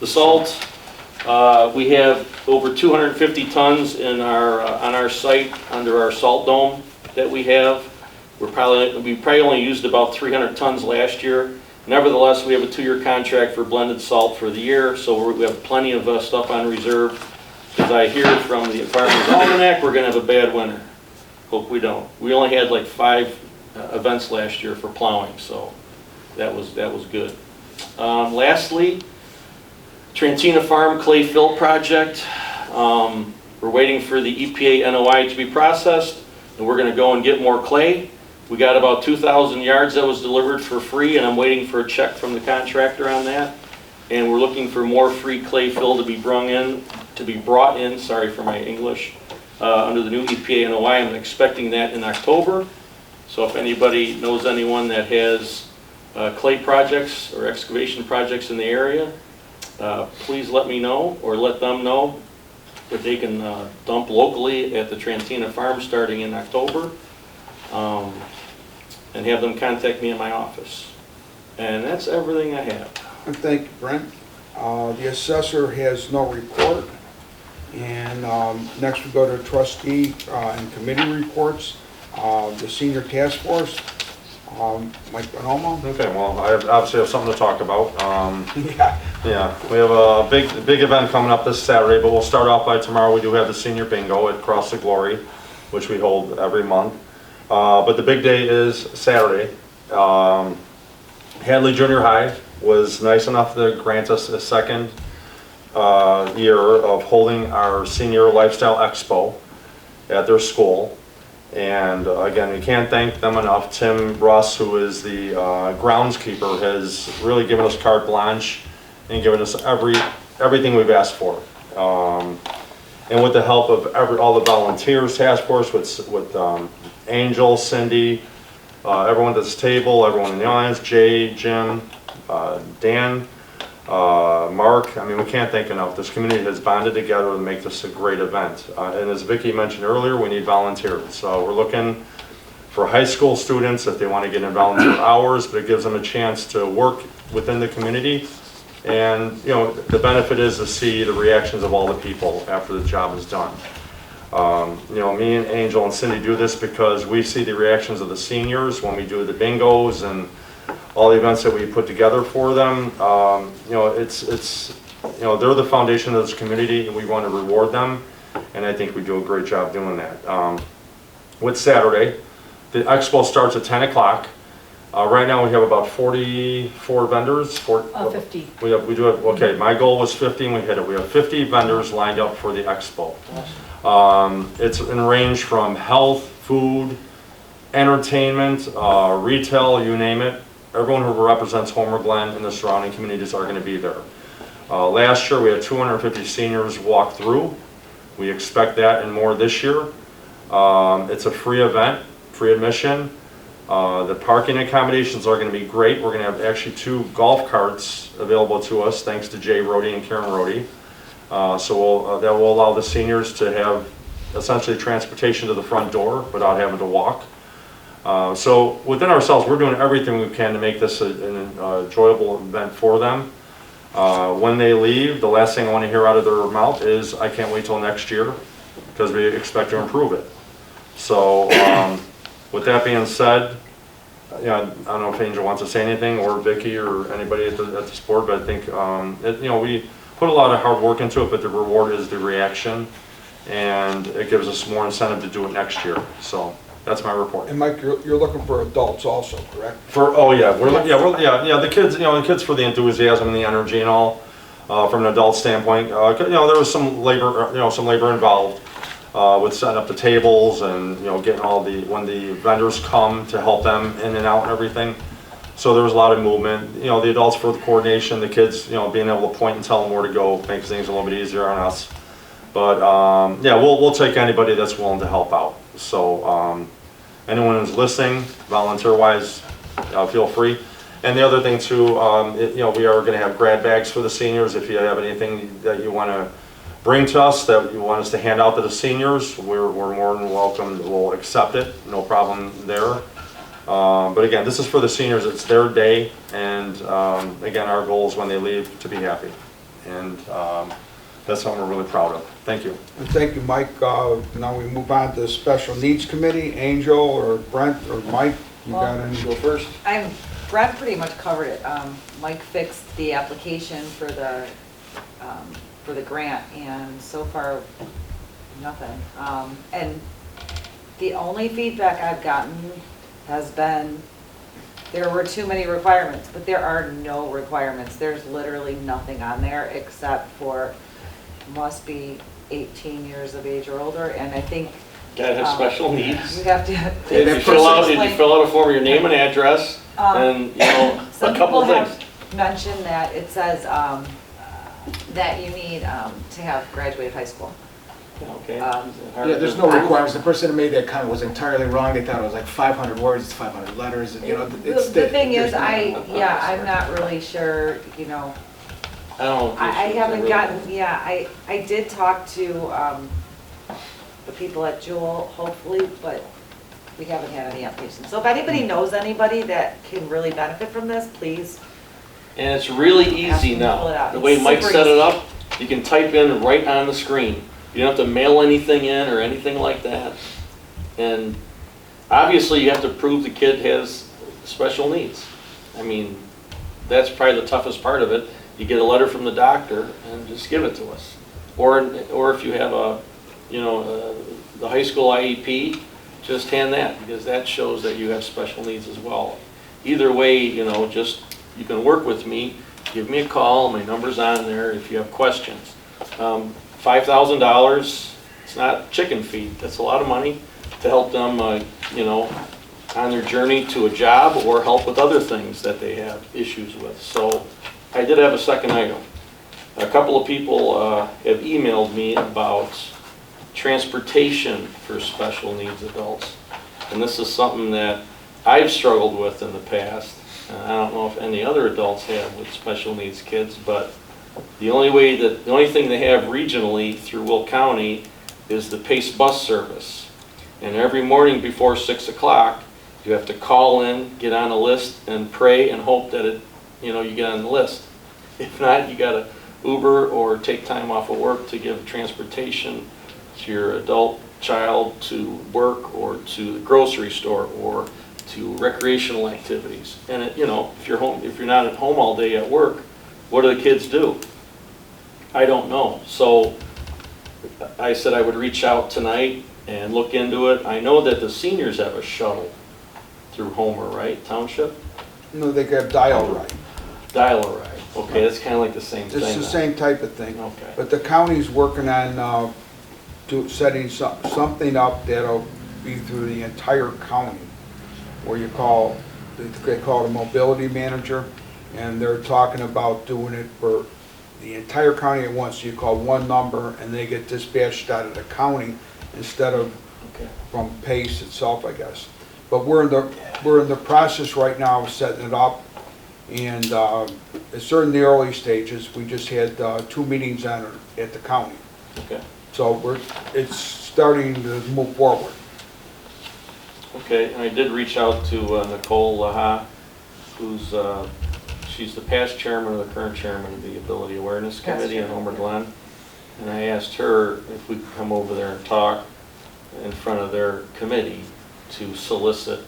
The salt. We have over 250 tons in on our site under our salt dome that we have. We probably only used about 300 tons last year. Nevertheless, we have a 2-year contract for blended salt for the year, so we have plenty of stuff on reserve. Because I hear from the Environmental Almanac, we're going to have a bad winter. Hope we don't. We only had like 5 events last year for plowing, so that was good. Lastly, Trantina Farm clay fill project. We're waiting for the EPA NOI to be processed, and we're going to go and get more clay. We got about 2,000 yards that was delivered for free, and I'm waiting for a check from the contractor on that. And we're looking for more free clay fill to be brought in, sorry for my English, under the new EPA NOI. I'm expecting that in October. So if anybody knows anyone that has clay projects or excavation projects in the area, please let me know, or let them know that they can dump locally at the Trantina Farm starting in October, and have them contact me in my office. And that's everything I have. And thank you, Brent. The assessor has no report. And next we go to trustee and committee reports. The senior task force, Mike Bonomo. Okay, well, I obviously have something to talk about. Yeah. Yeah, we have a big event coming up this Saturday, but we'll start off by tomorrow. We do have the senior bingo at Cross the Glory, which we hold every month. But the big day is Saturday. Hadley Junior High was nice enough to grant us a second year of holding our senior lifestyle expo at their school. And again, we can't thank them enough. Tim Russ, who is the groundskeeper, has really given us carte blanche and given us everything we've asked for. And with the help of all the volunteers, task force, with Angel, Cindy, everyone at this table, everyone in the audience, Jay, Jim, Dan, Mark, I mean, we can't thank enough. This community has bonded together to make this a great event. And as Vicki mentioned earlier, we need volunteers. So we're looking for high school students if they want to get in volunteer hours, but it gives them a chance to work within the community. And, you know, the benefit is to see the reactions of all the people after the job is done. You know, me and Angel and Cindy do this because we see the reactions of the seniors when we do the bingos and all the events that we put together for them. You know, you know, they're the foundation of this community, and we want to reward them, and I think we do a great job doing that. With Saturday, the expo starts at 10 o'clock. Right now we have about 44 vendors. 50. We do have, okay, my goal was 50 and we hit it. We have 50 vendors lined up for the expo. It's in range from health, food, entertainment, retail, you name it. Everyone who represents Homer Glen and the surrounding communities are going to be there. Last year we had 250 seniors walk through. We expect that and more this year. It's a free event, free admission. The parking accommodations are going to be great. We're going to have actually 2 golf carts available to us thanks to Jay Rohde and Karen Rohde. So that will allow the seniors to have essentially transportation to the front door without having to walk. So within ourselves, we're doing everything we can to make this an enjoyable event for them. When they leave, the last thing I want to hear out of their mouth is, I can't wait till next year, because we expect to improve it. So with that being said, you know, I don't know if Angel wants to say anything, or Vicki, or anybody at this board, but I think you know, we put a lot of hard work into it, but the reward is the reaction, and it gives us more incentive to do it next year. So that's my report. And Mike, you're looking for adults also, correct? Oh yeah, the kids, you know, the kids for the enthusiasm and the energy and all. From an adult standpoint, you know, there was some labor involved with setting up the tables and, you know, getting when the vendors come to help them in and out and everything. So there was a lot of movement. You know, the adults for the coordination, the kids, you know, being able to point and tell them where to go makes things a little bit easier on us. But yeah, we'll take anybody that's willing to help out. So anyone who's listening, volunteer-wise, feel free. And the other thing too, you know, we are going to have grad bags for the seniors. If you have anything that you want to bring to us that you want us to hand out to the seniors, we're more than welcome. We'll accept it, no problem there. But again, this is for the seniors. It's their day, and again, our goal is when they leave to be happy, and that's something we're really proud of. Thank you. And thank you, Mike. Now we move on to the Special Needs Committee. Angel or Brent or Mike, you got any? Go first. Brent pretty much covered it. Mike fixed the application for the grant, and so far, nothing. And the only feedback I've gotten has been, there were too many requirements, but there are no requirements. There's literally nothing on there except for must be 18 years of age or older, and I think Gotta have special needs. you have to. If you fill out a form, your name and address, and, you know, Some a couple people of things. have mentioned that it says that you need to have graduated high school. Okay. Yeah, there's no requirements. The person who made that comment was entirely wrong. They thought it was like 500 words, it's 500 letters, and, you know, it's. The thing is, there's no I'm not really sure, you know, I don't. I haven't gotten, I did talk to the people at Jewel, hopefully, but we haven't had any applications. So if anybody knows anybody that can really benefit from this, please And it's really easy Pull it now. out. The way It's Mike super set it easy. up, you can type in right on the screen. You don't have to mail anything in or anything like that. And obviously, you have to prove the kid has special needs. I mean, that's probably the toughest part of it. You get a letter from the doctor and just give it to us. Or if you have the high school IEP, just hand that, because that shows that you have special needs as well. Either way, just, you can work with me, give me a call, my number's on there if you have questions. $5,000, it's not chicken feed, that's a lot of money to help them, on their journey to a job or help with other things that they have issues with. So I did have a second item. A couple of people have emailed me about transportation for special needs adults. And this is something that I've struggled with in the past. I don't know if any other adults have with special needs kids, but the only thing they have regionally through Will County is the PACE bus service. And every morning before 6 o'clock, you have to call in, get on a list, and pray and hope that you get on the list. If not, you gotta Uber or take time off of work to give transportation to your adult child to work or to the grocery store or to recreational activities. And if you're not at home all day at work, what do the kids do? I don't know. So I said I would reach out tonight and look into it. I know that the seniors have a shuttle through Homer, right? Township? No, they have dial-ride. Dial-a-ride. Okay, that's kind of like the same thing. It's the then. same type of thing. Okay. But the county's working on setting something up that'll be through the entire county, where they call it a mobility manager, and they're talking about doing it for the entire county at once. You call one number, and they get dispatched out of the county instead of Okay. from PACE itself, I guess. But we're in the process right now of setting it up, and it's in the early stages. We just had 2 meetings on it at the county, Okay. so it's starting to move forward. Okay, and I did reach out to Nicole Laha, she's the past chairman or the current chairman of the Ability Awareness Committee in Homer Glen. And I asked her if we could come over there and talk in front of their committee to solicit,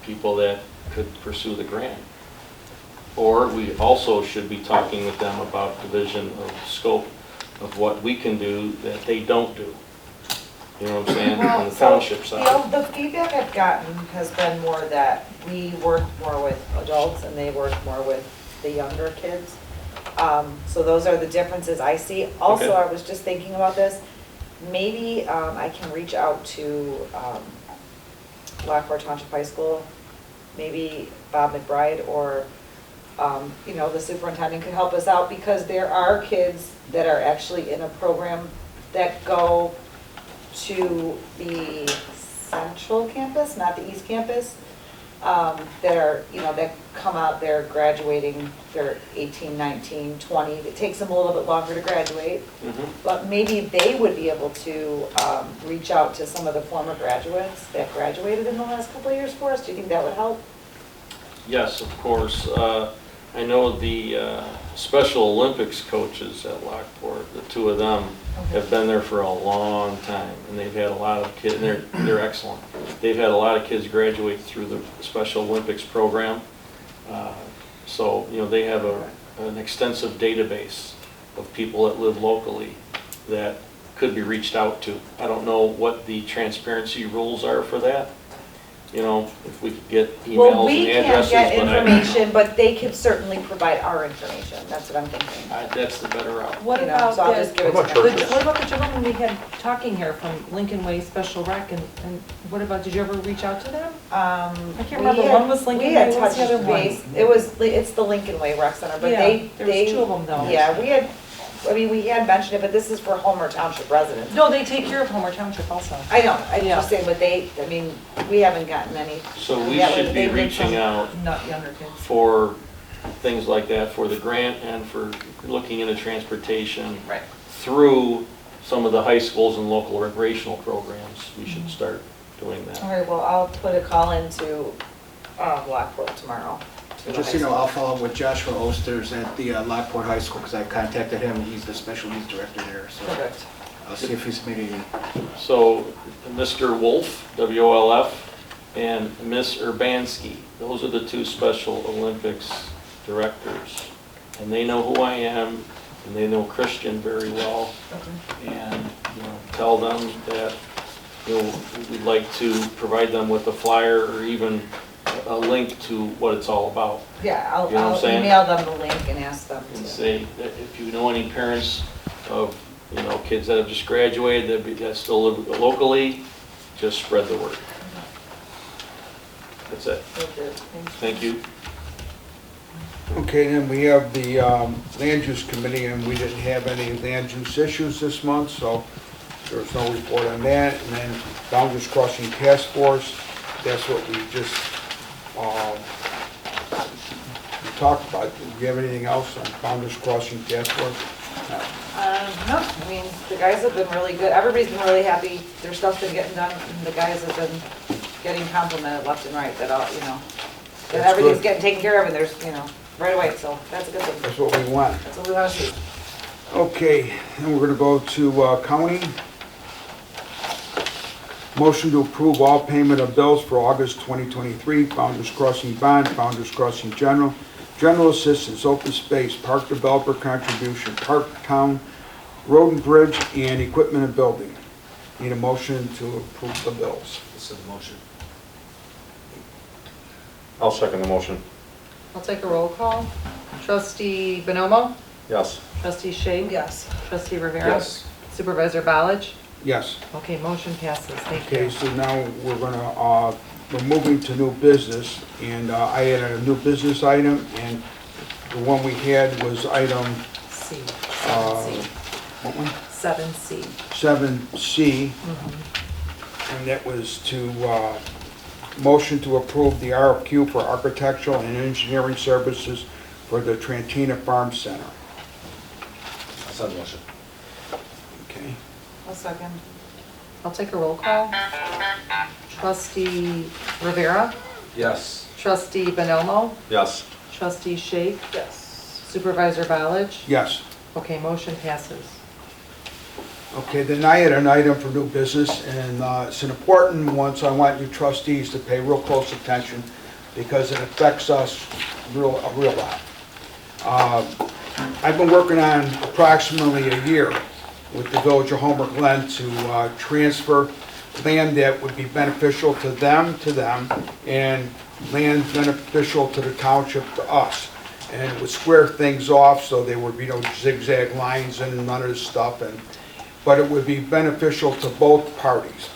people that could pursue the grant. Or we also should be talking with them about division of scope of what we can do that they don't do. You know what I'm saying, on the township side. The feedback I've gotten has been more that we work more with adults and they work more with the younger kids. So those are the differences I see. Also, Okay. I was just thinking about this, maybe I can reach out to Lockport Township High School, maybe Bob McBride or, the superintendent could help us out, because there are kids that are actually in a program that go to the central campus, not the east campus, that are, that come out, they're graduating, they're 18, 19, 20. It takes them a little bit longer to graduate, Mhm. but maybe they would be able to reach out to some of the former graduates that graduated in the last couple of years for us. Do you think that would help? Yes, of course. I know the Special Olympics coaches at Lockport, the 2 of them, have been there for a long time, and they've had a lot of kids, and they're excellent. They've had a lot of kids graduate through the Special Olympics program. So, they have an extensive database of people that live locally that could be reached out to. I don't know what the transparency rules are for that. If we could get Well, emails we and can't addresses, get but information, but they could certainly provide our information. That's what I'm thinking. that's the better route. What You know, about so I'll just give it What to about them. churches? what about the gentleman we had talking here from Lincoln Way Special Rec, and what about, did you ever reach out to them? I can't remember, one was Lincoln We had Way, what was touched the other one? base. It's the Lincoln Way Rec Center, but Yeah, they. there was 2 of them though. Yeah, we had mentioned it, but this is for Homer Township residents. No, they take care of Homer Township also. I know, I'm Yeah. just saying, but we haven't gotten any. So we Yeah, should be they've been reaching from- out Not younger kids. for things like that, for the grant and for looking into transportation Right. through some of the high schools and local recreational programs. We should start doing All that. right, well, I'll put a call into Lockport tomorrow Just so you know, I'll follow up with Joshua Osters at the Lockport High School, because I contacted him, he's the special needs director there, so Perfect. I'll see if he's made any. So Mr. Wolf, W-O-L-F, and Miss Urbanski, those are the two Special Olympics directors. And they know who I am, and they know Christian very well. And, you know, tell them that, you know, we'd like to provide them with a flyer or even a link to what it's all about. Yeah, I'll You know what I'm saying? email them the link and ask them And to. say that if you know any parents of, you know, kids that have just graduated that still live locally, just spread the word. That's it. Thank you. Okay, then we have the land use committee, and we didn't have any land use issues this month, so there's no report on that. And then Boundaries Crossing Task Force, that's what we just we talked about. Do you have anything else on Boundaries Crossing Task Force? No, I mean, the guys have been really good. Everybody's been really happy. Their stuff's been getting done, and the guys have been getting complimented left and right that all, you know, that That's everything's good. getting taken care of and there's, you know, right away, so that's a good thing. That's what we want. That's what we want to see. Okay, then we're gonna go to county. Motion to approve all payment of bills for August 2023, Founders Crossing Bond, Founders Crossing General, General Assistance, Open Space, Park Developer Contribution, Park Town, Road and Bridge, and Equipment and Building. Need a motion to approve the bills. This is the motion. I'll second the motion. I'll take a roll call. Trustee Bonomo? Yes. Trustee Shay? Yes. Trustee Rivera? Yes. Supervisor Ballich? Yes. Okay, motion passes. Thank Okay, you. so now we're gonna, we're moving to new business, and I added a new business item, and the one we had was item, C, uh, 7C. what one? 7C. 7C, and that was to, motion to approve the RFQ for architectural and engineering services for the Trantina Farm Center. That's the motion. Okay, A second. I'll take a roll call. Trustee Rivera? Yes. Trustee Bonomo? Yes. Trustee Shay? Yes. Supervisor Ballich? yes. Okay, motion passes. Okay, then I had an item for new business, and it's an important one, so I want you trustees to pay real close attention, because it affects us a real lot. I've been working on approximately a year with the Village of Homer Glen to transfer land that would be beneficial to them, and land beneficial to the township, to us. And it would square things off, so there would be no zigzag lines and none of this stuff, but it would be beneficial to both parties.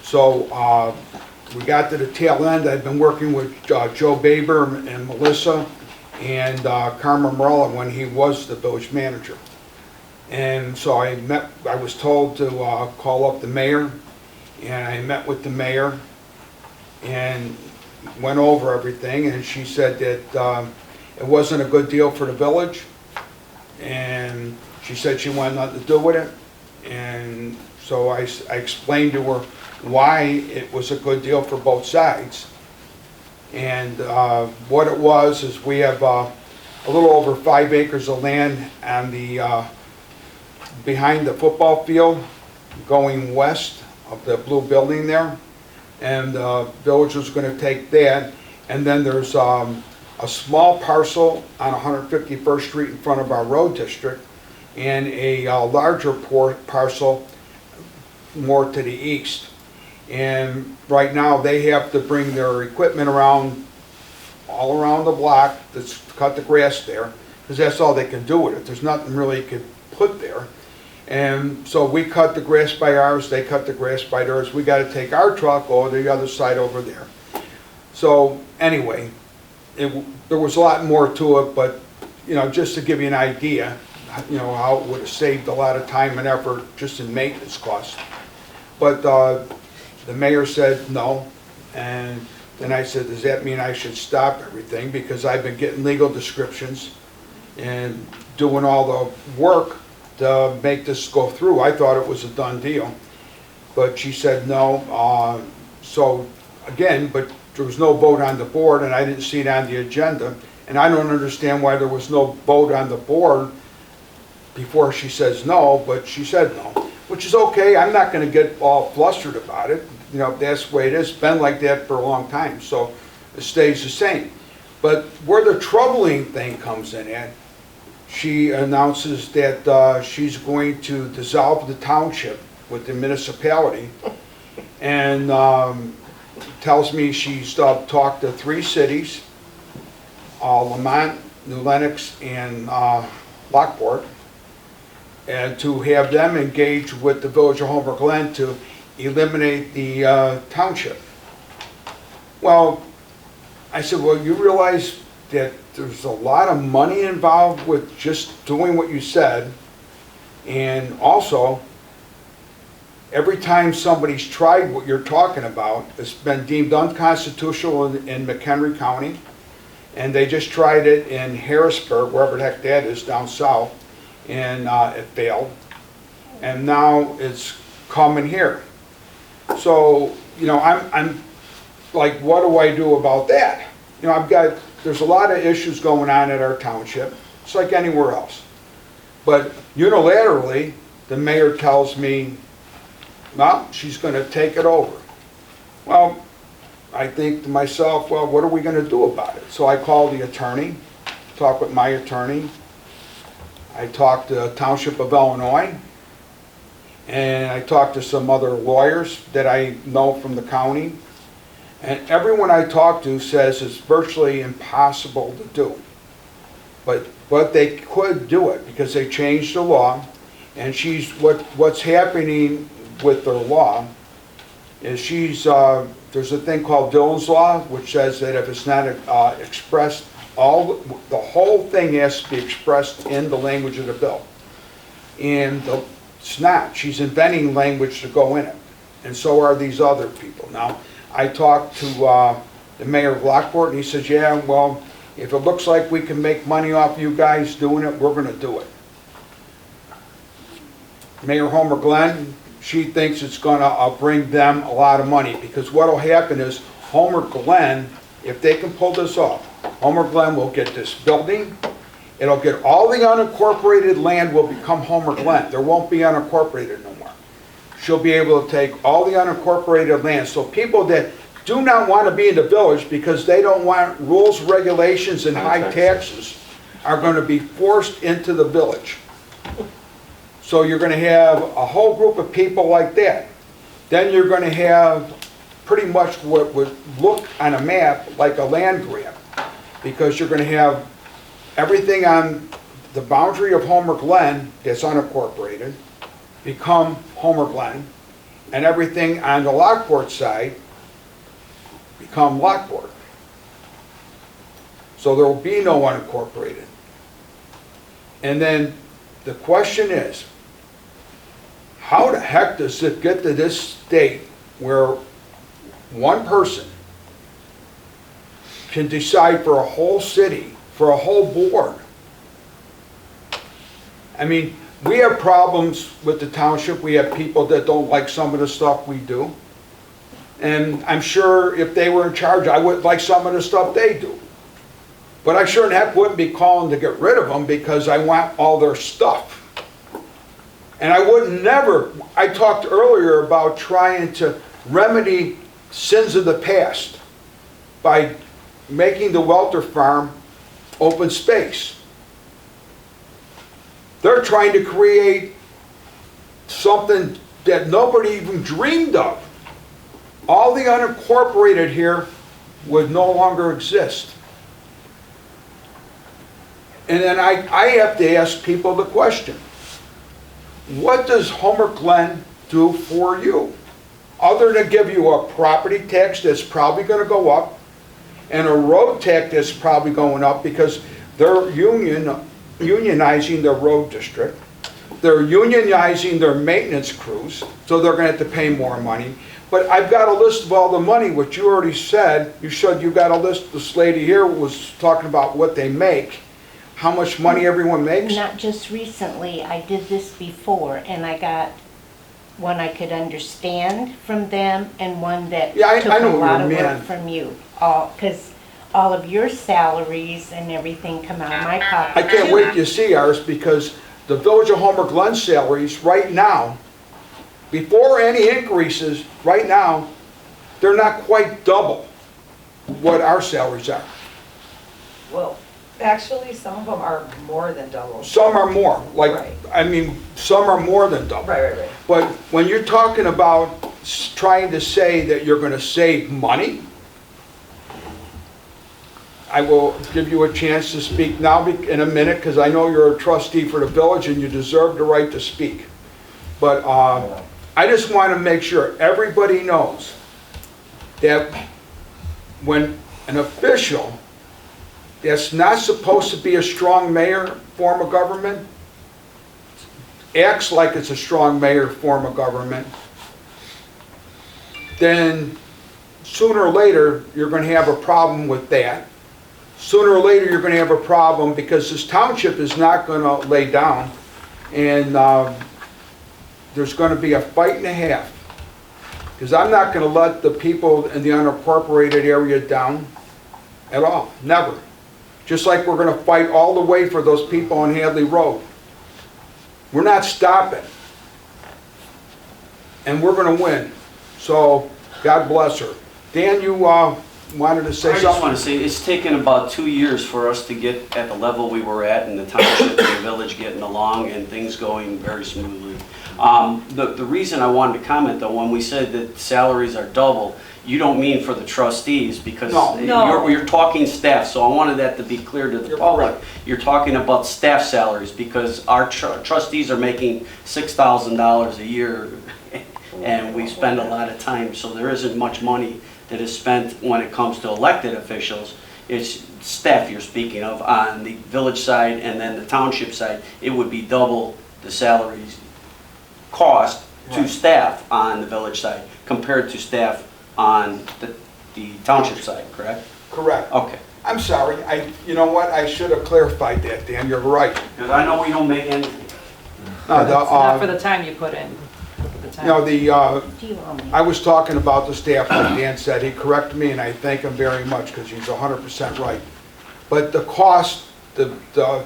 So we got to the tail end. I've been working with Joe Baber and Melissa and Carmen Morella when he was the village manager. And so I was told to call up the mayor, and I met with the mayor and went over everything, and she said that it wasn't a good deal for the village, and she said she wanted nothing to do with it. And so I explained to her why it was a good deal for both sides. And what it was is we have a little over 5 acres of land on the behind the football field going west of the blue building there. And the village was going to take that. And then there's a small parcel on 151st Street in front of our road district, and a larger parcel more to the east. And right now, they have to bring their equipment around, all around the block, to cut the grass there, because that's all they can do with it. There's nothing really you could put there. And so we cut the grass by ours, they cut the grass by theirs. We got to take our truck over the other side over there. So anyway, there was a lot more to it, but you know, just to give you an idea, you know, how it would have saved a lot of time and effort just in maintenance costs. But the mayor said no, and then I said, does that mean I should stop everything? Because I've been getting legal descriptions and doing all the work to make this go through. I thought it was a done deal, but she said no. So again, but there was no vote on the board, and I didn't see it on the agenda. And I don't understand why there was no vote on the board before she says no, but she said no, which is okay. I'm not gonna get all flustered about it. You know, that's the way it is. It's been like that for a long time, so it stays the same. But where the troubling thing comes in at, she announces that she's going to dissolve the township with the municipality, and tells me she's talked to 3 cities, Lamont, New Lenox, and Lockport, and to have them engage with the village of Homer Glen to eliminate the township. Well, I said, well, you realize that there's a lot of money involved with just doing what you said, and also, every time somebody's tried what you're talking about, it's been deemed unconstitutional in McHenry County, and they just tried it in Harrisburg, wherever the heck that is, down south, and it failed. And now it's coming here. So, you know, I'm like, what do I do about that? You know, there's a lot of issues going on at our township. It's like anywhere else. But unilaterally, the mayor tells me, well, she's going to take it over. Well, I think to myself, well, what are we going to do about it? So I called the attorney, talked with my attorney. I talked to Township of Illinois, and I talked to some other lawyers that I know from the county. And everyone I talked to says it's virtually impossible to do. But they could do it because they changed the law. And what's happening with their law is there's a thing called Dillon's Law, which says that if it's not expressed, the whole thing has to be expressed in the language of the bill. And it's not. She's inventing language to go in it. And so are these other people. Now, I talked to the mayor of Lockport, and he says, yeah, well, if it looks like we can make money off you guys doing it, we're going to do it. Mayor Homer Glen, she thinks it's going to bring them a lot of money, because what will happen is Homer Glen, if they can pull this off, Homer Glen will get this building, it'll get all the unincorporated land will become Homer Glen. There won't be unincorporated no more. She'll be able to take all the unincorporated land. So people that do not want to be in the village because they don't want rules, regulations, and high taxes are going to be forced into the village. So you're going to have a whole group of people like that. Then you're going to have pretty much what would look on a map like a land grab, because you're going to have everything on the boundary of Homer Glen that's unincorporated become Homer Glen, and everything on the Lockport side become Lockport. So there will be no unincorporated. And then the question is, how the heck does it get to this state where one person can decide for a whole city, for a whole board? I mean, we have problems with the township. We have people that don't like some of the stuff we do. And I'm sure if they were in charge, I wouldn't like some of the stuff they do. But I sure in heck wouldn't be calling to get rid of them because I want all their stuff. And I would never, I talked earlier about trying to remedy sins of the past by making the Welter Farm open space. They're trying to create something that nobody even dreamed of. All the unincorporated here would no longer exist. And then I have to ask people the question, what does Homer Glen do for you? Other than give you a property tax that's probably going to go up, and a road tax that's probably going up because they're unionizing their road district. They're unionizing their maintenance crews, so they're going to have to pay more money. But I've got a list of all the money, which you already said. You said you got a list. This lady here was talking about what they make, how much money everyone makes. Not just recently, I did this before, and I got one I could understand from them and one that Yeah, I took a know what lot you of work mean. from you. Because all of your salaries and everything come out of my pocket I can't too. wait till you see ours, because the Village of Homer Glen salaries right now, before any increases, right now, they're not quite double what our salaries are. Well, actually, some of them are more than double. Some are more, like, Right. I mean, some are more than double. Right. But when you're talking about trying to say that you're gonna save money, I will give you a chance to speak now in a minute, because I know you're a trustee for the village and you deserve the right to speak. But I just want to make sure everybody knows that when an official that's not supposed to be a strong mayor form of government acts like it's a strong mayor form of government, then sooner or later, you're going to have a problem with that. Sooner or later, you're going to have a problem because this township is not going to lay down, and there's going to be a fight and a half. Because I'm not going to let the people in the unincorporated area down at all, never. Just like we're going to fight all the way for those people on Hadley Road. We're not stopping. And we're going to win. So, God bless her. Dan, you wanted to say I just something? want to say, it's taken about 2 years for us to get at the level we were at in the township and the village getting along and things going very smoothly. The reason I wanted to comment though, when we said that salaries are double, you don't mean for the trustees, because No. you're talking staff, so I wanted that to be clear to the You're public. correct. You're talking about staff salaries, because our trustees are making $6,000 a year, and we spend a lot of time, so there isn't much money that is spent when it comes to elected officials. It's staff you're speaking of on the village side, and then the township side, it would be double the salaries cost to Right. staff on the village side compared to staff on the township side, correct? Correct. Okay. I'm sorry, you know what, I should have clarified that, Dan, you're right. Because I know we don't make anything. No, Not for the time you put in. For the time. you know, Do you owe me? I was talking about the staff, like Dan said, he corrected me, and I thank him very much, because he's 100% right. But the cost, the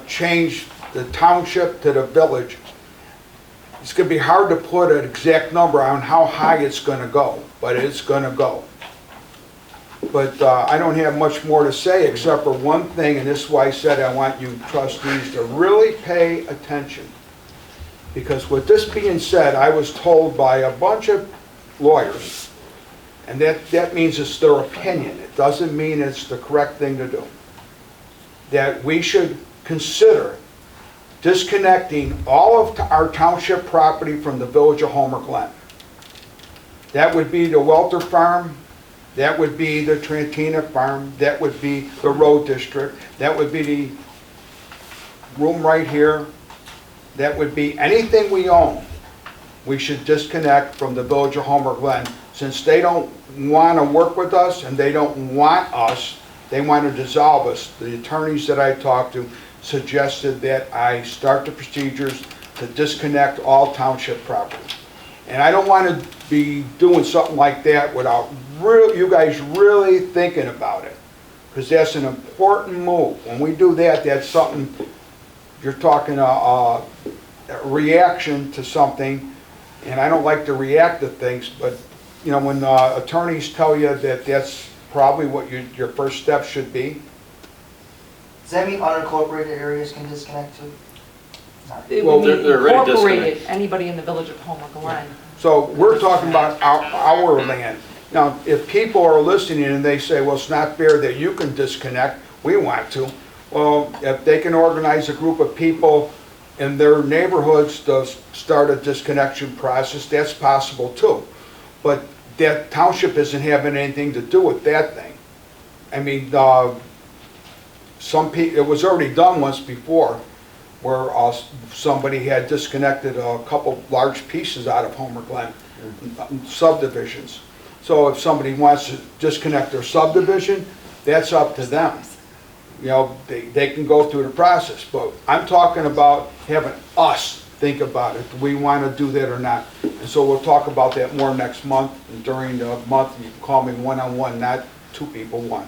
change, the township to the village, it's gonna be hard to put an exact number on how high it's gonna go, but it's gonna go. But I don't have much more to say except for one thing, and this is why I said I want you trustees to really pay attention. Because with this being said, I was told by a bunch of lawyers, and that means it's their opinion. It doesn't mean it's the correct thing to do. That we should consider disconnecting all of our township property from the village of Homer Glen. That would be the Welter Farm, that would be the Trantina Farm, that would be the road district, that would be the room right here, that would be anything we own. We should disconnect from the village of Homer Glen, since they don't want to work with us and they don't want us, they want to dissolve us. The attorneys that I talked to suggested that I start the procedures to disconnect all township property. And I don't want to be doing something like that without you guys really thinking about it, because that's an important move. When we do that, that's something, you're talking a reaction to something, and I don't like to react to things, but you know, when attorneys tell you that that's probably what your first step should be. Does that mean unincorporated areas can disconnect too? It Well, would mean they're already incorporated, anybody in the village of Homer Glen. So we're talking about our land. Now, if people are listening and they say, well, it's not fair that you can disconnect, we want to. Well, if they can organize a group of people in their neighborhoods to start a disconnection process, that's possible too. But that township isn't having anything to do with that thing. I mean, it was already done once before, where somebody had disconnected a couple large pieces out of Homer Glen, subdivisions. So if somebody wants to disconnect their subdivision, that's up to them. You know, they can go through the process, but I'm talking about having us think about it. Do we want to do that or not? And so we'll talk about that more next month. And during the month, you can call me one-on-one, not two people, one.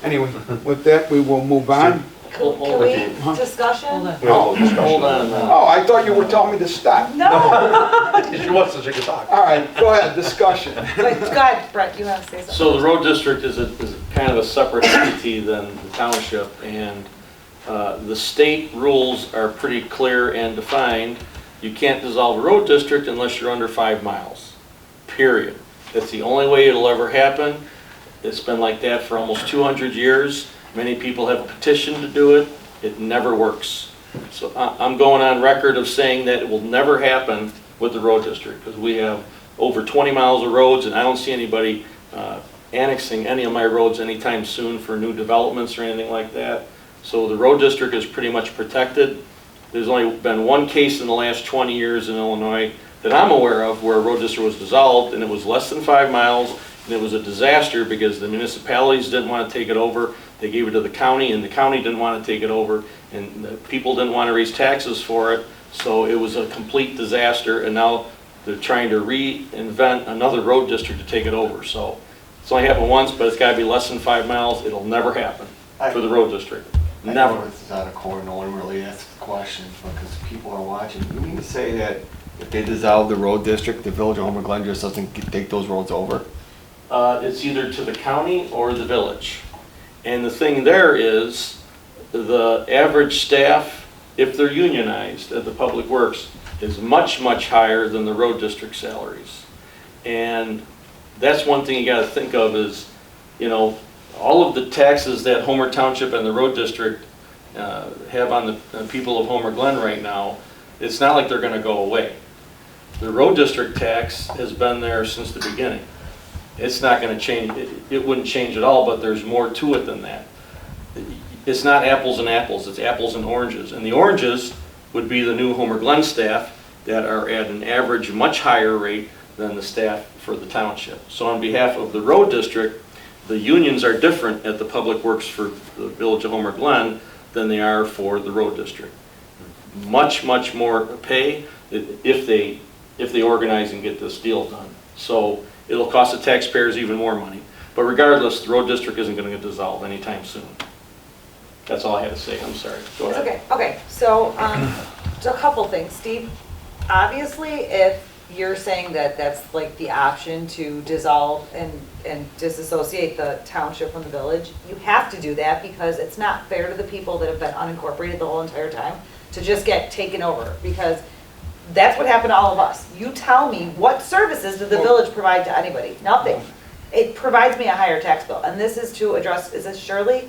Anyway, with that, we will move on. Can we, discussion? We all discussion. Hold on a minute. Oh, I thought you were telling me to stop. No, She wants to take a talk. All right, go ahead, discussion. but go ahead, Brett, you want to say something? So the road district is kind of a separate entity than the township, and the state rules are pretty clear and defined. You can't dissolve a road district unless you're under 5 miles, period. That's the only way it'll ever happen. It's been like that for almost 200 years. Many people have a petition to do it. It never works. So I'm going on record of saying that it will never happen with the road district, because we have over 20 miles of roads, and I don't see anybody annexing any of my roads anytime soon for new developments or anything like that. So the road district is pretty much protected. There's only been one case in the last 20 years in Illinois that I'm aware of where a road district was dissolved, and it was less than 5 miles, and it was a disaster because the municipalities didn't want to take it over. They gave it to the county, and the county didn't want to take it over, and the people didn't want to raise taxes for it, so it was a complete disaster, and now they're trying to reinvent another road district to take it over. So it's only happened once, but it's got to be less than 5 miles. It'll never happen for the road district. I Never. know this is out of court, no one really asks questions, because people are watching. You mean to say that if they dissolve the road district, the village of Homer Glen just doesn't take those roads over? It's either to the county or the village. And the thing there is, the average staff, if they're unionized at the Public Works, is much, much higher than the road district salaries. And that's one thing you gotta think of is, you know, all of the taxes that Homer Township and the road district have on the people of Homer Glen right now, it's not like they're gonna go away. The road district tax has been there since the beginning. It's not going to change, it wouldn't change at all, but there's more to it than that. It's not apples and apples, it's apples and oranges. And the oranges would be the new Homer Glen staff that are at an average much higher rate than the staff for the township. So on behalf of the road district, the unions are different at the Public Works for the village of Homer Glen than they are for the road district. Much, much more pay if they organize and get this deal done. So it'll cost the taxpayers even more money. But regardless, the road district isn't going to get dissolved anytime soon. That's all I had to say. I'm sorry. Go It's ahead. okay, okay, so, a couple things, Steve. Obviously, if you're saying that that's like the option to dissolve and disassociate the township from the village, you have to do that because it's not fair to the people that have been unincorporated the whole entire time to just get taken over, because that's what happened to all of us. You tell me, what services did the village provide to anybody? Nothing. It provides me a higher tax bill, and this is to address, is this Shirley?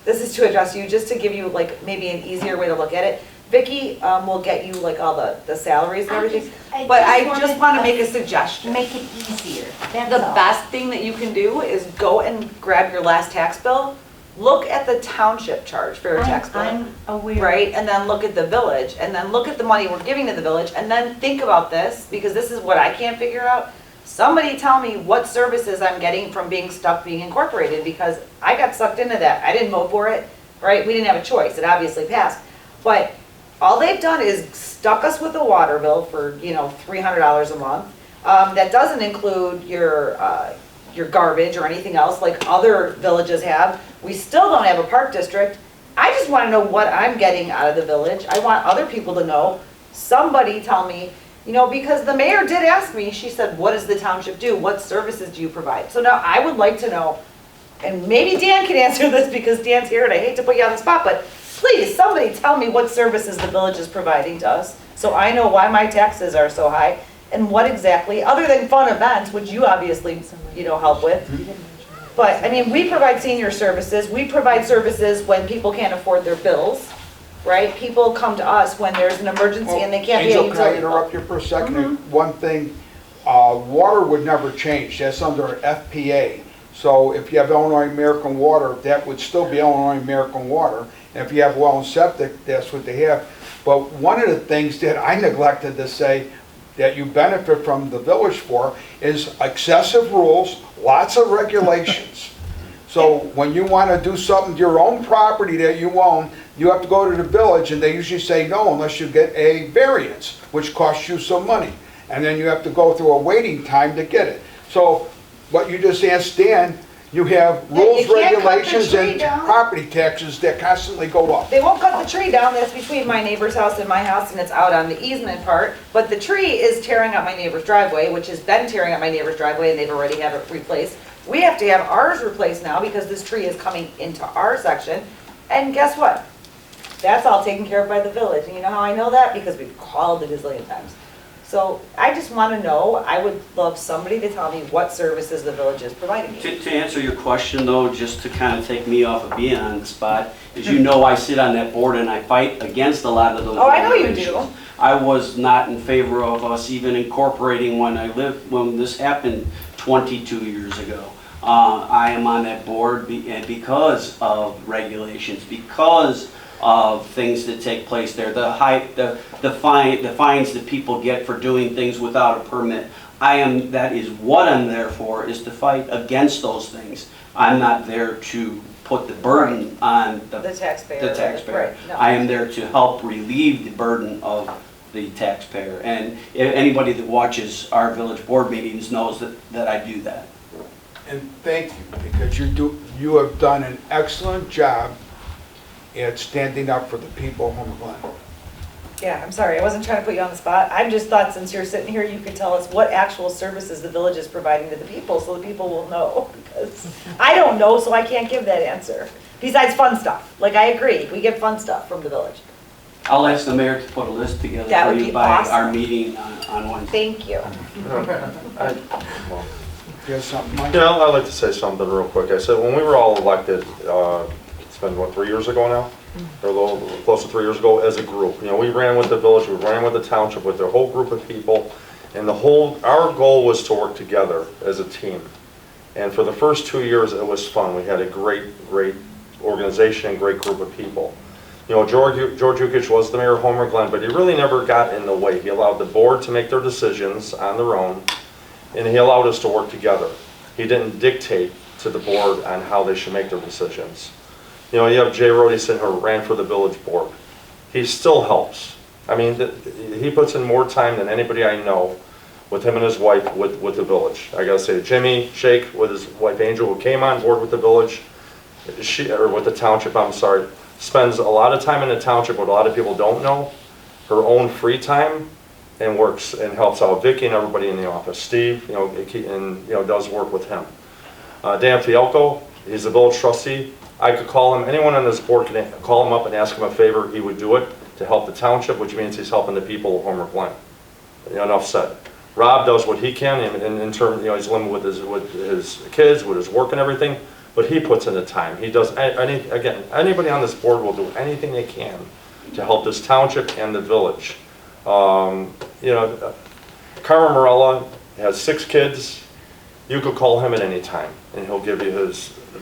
This is to address you, just to give you like maybe an easier way to look at it. Vicki will get you like all the salaries and everything, but I just want to make a suggestion. Make it easier, that's The all. best thing that you can do is go and grab your last tax bill, look at the township charge for your tax bill. I'm aware. Right, and then look at the village, and then look at the money we're giving to the village, and then think about this, because this is what I can't figure out. Somebody tell me what services I'm getting from being incorporated, because I got sucked into that. I didn't vote for it, right? We didn't have a choice, it obviously passed. But all they've done is stuck us with a water bill for, you know, $300 a month. That doesn't include your garbage or anything else like other villages have. We still don't have a park district. I just want to know what I'm getting out of the village. I want other people to know. Somebody tell me, you know, because the mayor did ask me, she said, what does the township do? What services do you provide? So now I would like to know, and maybe Dan can answer this because Dan's here and I hate to put you on the spot, but please, somebody tell me what services the village is providing to us so I know why my taxes are so high and what exactly, other than fun events, which you obviously, you know, help with. But, I mean, we provide senior services. We provide services when people can't afford their bills, right? People come to us when there's an emergency and they can't pay a Angel, can I utility bill. interrupt you for a second? One thing, water would never change. That's under FPA. So if you have Illinois American Water, that would still be Illinois American Water. And if you have well and septic, that's what they have. But one of the things that I neglected to say that you benefit from the village for is excessive rules, lots of regulations. So when you want to do something, your own property that you own, you have to go to the village, and they usually say no unless you get a variance, which costs you some money. And then you have to go through a waiting time to get it. So what you just asked Dan, you have Yeah, you rules, can't cut the regulations, tree and down. property taxes that constantly go up. They won't cut the tree down, that's between my neighbor's house and my house, and it's out on the easement part. But the tree is tearing up my neighbor's driveway, which has been tearing up my neighbor's driveway, and they've already had it replaced. We have to have ours replaced now because this tree is coming into our section. And guess what? That's all taken care of by the village. And you know how I know that? Because we've called it a zillion times. So I just want to know, I would love somebody to tell me what services the village is providing me. To answer your question though, just to kind of take me off of being on the spot, as you know, I sit on that board and I fight against a lot of those. Oh, I know you regulations. do. I was not in favor of us even incorporating when this happened 22 years ago. I am on that board because of regulations, because of things that take place there, the fines that people get for doing things without a permit. That is what I'm there for, is to fight against those things. I'm not there to put the burden on The taxpayer. the taxpayer. Right, no. I am there to help relieve the burden of the taxpayer. And anybody that watches our village board meetings knows that I do that. And thank you, because you have done an excellent job at standing up for the people of Homer Glen. Yeah, I'm sorry, I wasn't trying to put you on the spot. I just thought since you're sitting here, you could tell us what actual services the village is providing to the people, so the people will know. Because I don't know, so I can't give that answer. Besides fun stuff, like I agree, we get fun stuff from the village. I'll ask the mayor to put a list together That for would you be by awesome. our meeting on Wednesday. Thank you. You have something, Mike? Yeah, I'd like to say something real quick. I said, when we were all elected, it's been, what, 3 years ago now? Or a little close to 3 years ago, as a group. You know, we ran with the village, we ran with the township, with the whole group of people. And our goal was to work together as a team. And for the first 2 years, it was fun. We had a great organization and great group of people. You know, George Yukich was the mayor of Homer Glen, but he really never got in the way. He allowed the board to make their decisions on their own, and he allowed us to work together. He didn't dictate to the board on how they should make their decisions. You know, you have Jay Rhodey sitting here, ran for the village board. He still helps. I mean, he puts in more time than anybody I know with him and his wife with the village. I gotta say, Jimmy Shake with his wife Angel, who came on board with the village, or with the township, I'm sorry, spends a lot of time in the township, what a lot of people don't know, her own free time, and works and helps out Vicky and everybody in the office. Steve, you know, and you know, does work with him. Dan Fielko, he's a village trustee. I could call him, anyone on this board can call him up and ask him a favor, he would do it to help the township, which means he's helping the people of Homer Glen. You know, enough said. Rob does what he can in terms, you know, he's limited with his kids, with his work and everything, but he puts in the time. He does, anybody on this board will do anything they can to help this township and the village. You know, Carmen Morella has 6 kids. You could call him at any time, and he'll give you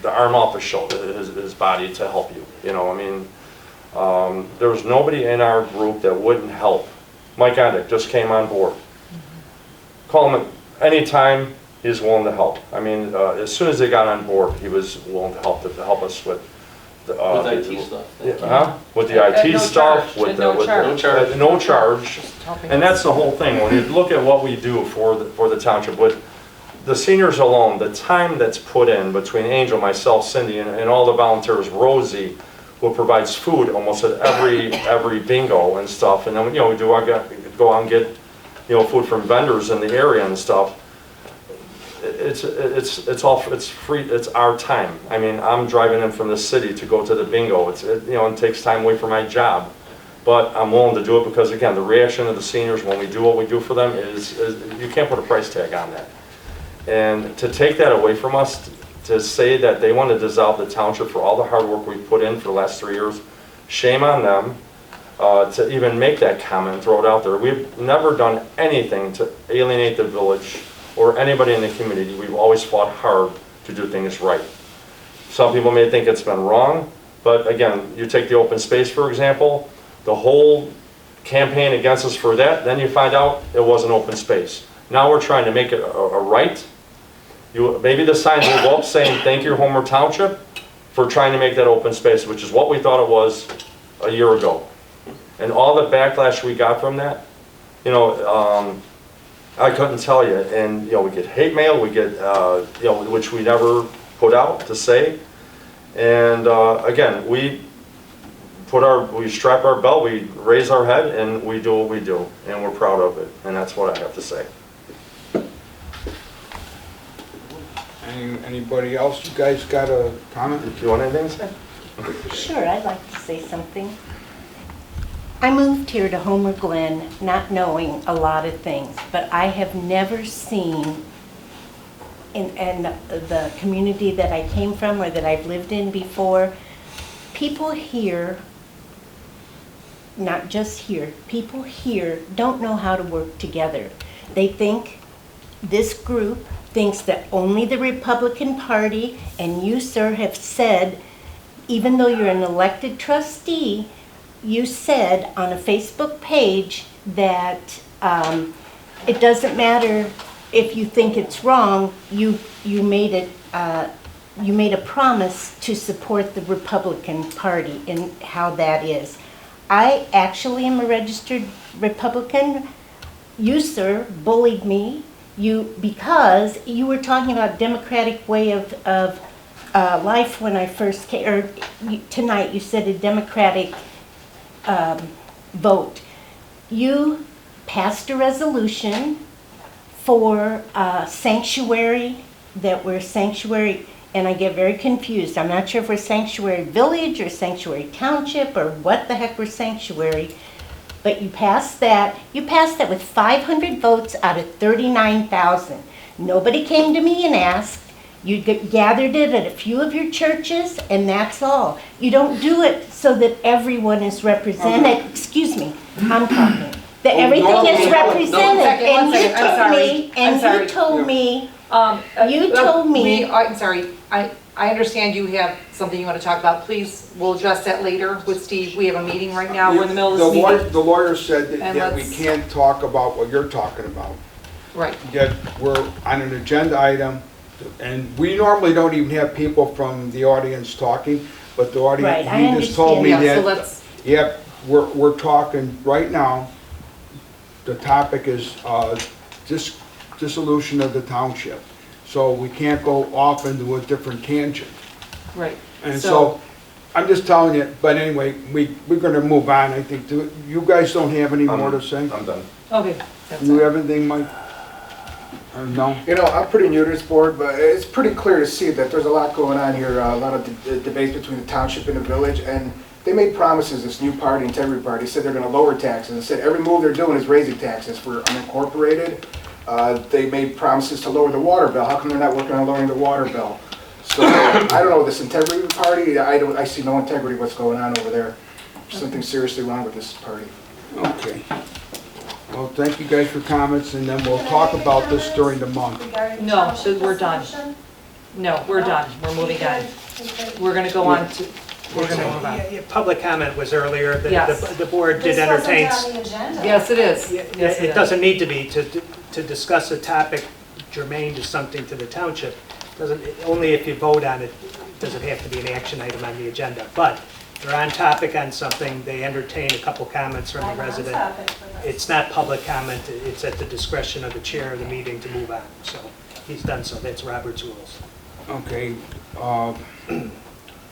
the arm off his shoulder, his body to help you. You know, I mean, there was nobody in our group that wouldn't help. Mike Andick just came on board. Call him at any time, he's willing to help. I mean, as soon as they got on board, he was willing to help us with With IT stuff. With the IT no stuff, charge. with No the charge. no charge. Just helping And us. that's the whole thing. When you look at what we do for the township, with the seniors alone, the time that's put in between Angel, myself, Cindy, and all the volunteers, Rosie, who provides food almost at every bingo and stuff. And then, you know, we go out and get, you know, food from vendors in the area and stuff. It's free. It's our time. I mean, I'm driving in from the city to go to the bingo. You know, it takes time away from my job, but I'm willing to do it because, again, the reaction of the seniors when we do what we do for them is you can't put a price tag on that. And to take that away from us, to say that they want to dissolve the township for all the hard work we've put in for the last 3 years, shame on them. To even make that comment, throw it out there. We've never done anything to alienate the village or anybody in the community. We've always fought hard to do things right. Some people may think it's been wrong, but again, you take the open space, for example, the whole campaign against us for that, then you find out it was an open space. Now we're trying to make it a right, maybe the signs will go up saying, thank you, Homer Township, for trying to make that open space, which is what we thought it was a year ago. And all the backlash we got from that, you know, I couldn't tell you. And, you know, we get hate mail, we get, you know, which we never put out to say. And again, we strap our belt, we raise our head, and we do what we do. And we're proud of it. And that's what I have to say. Anybody else? You guys got a comment? Do you want anything to say? Sure, I'd like to say something. I moved here to Homer Glen not knowing a lot of things, but I have never seen in the community that I came from or that I've lived in before, people here, not just here, people here don't know how to work together. They think, this group thinks that only the Republican Party, and you, sir, have said, even though you're an elected trustee, you said on a Facebook page that it doesn't matter if you think it's wrong, you made a promise to support the Republican Party and how that is. I actually am a registered Republican. You, sir, bullied me. Because you were talking about democratic way of life when I first came, or tonight you said a democratic vote. You passed a resolution for sanctuary, that we're sanctuary, and I get very confused. I'm not sure if we're sanctuary village or sanctuary township or what the heck we're sanctuary. But you passed that with 500 votes out of 39,000. Nobody came to me and asked. You gathered it at a few of your churches, and that's all. You don't do it so that everyone is represented. Excuse me, I'm talking. That everything is represented. And you told me, I'm sorry, I understand you have something you want to talk about. Please, we'll address that later with Steve. We have a meeting right now. We're in the middle of this meeting. The lawyer said And that we can't talk about what you're talking about. Right. Yet we're on an agenda item, and we normally don't even have people from the audience talking, but the audience, Right, he just told me Yeah, so that, let's, yep, we're talking right now. The topic is dissolution of the township. So we can't go off into a different tangent. right. And so, I'm just telling you, but anyway, we're gonna move on, I think. You guys don't have any more to say? I'm done. Okay. That's You it. have anything, Mike? No? You know, I'm pretty new to this board, but it's pretty clear to see that there's a lot going on here, a lot of debates between the township and the village, and they made promises, this new party, Integrity Party, said they're gonna lower taxes, and said every move they're doing is raising taxes for unincorporated. They made promises to lower the water bill. How come they're not working on lowering the water bill? So, I don't know, this Integrity Party, I see no integrity what's going on over there. Something seriously wrong with this party. Okay. Well, thank you guys for comments, and then we'll talk about this during the month. No, so we're done. No, we're done. We're moving on. We're gonna go on to, we're gonna move on. Yeah, public comment was earlier. Yes. The board did entertain. Yes, it is. Yeah, Yes, it is. doesn't need to be, to discuss a topic germane to something to the township. Doesn't, only if you vote on it, does it have to be an action item on the agenda. But they're on topic on something, they entertain a couple comments from the resident. It's not public comment, it's at the discretion of the chair of the meeting to move on. So he's done so, that's Robert's rules. Okay.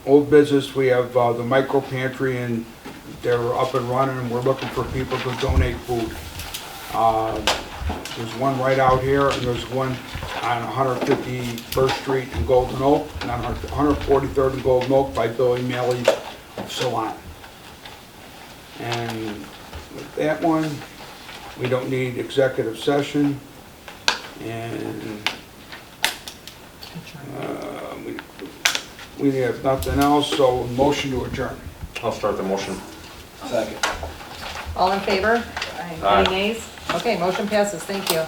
Old business, we have the micro pantry, and they're up and running, and we're looking for people to donate food. There's one right out here, and there's one on 151st Street in Golden Oak, and on 143rd in Golden Oak by Billy Malley's Salon. And with that one, we don't need executive session, and we have nothing else, so motion to adjourn. I'll start the motion. Second. All in favor? Aye. Any nays? Okay, motion passes. Thank you.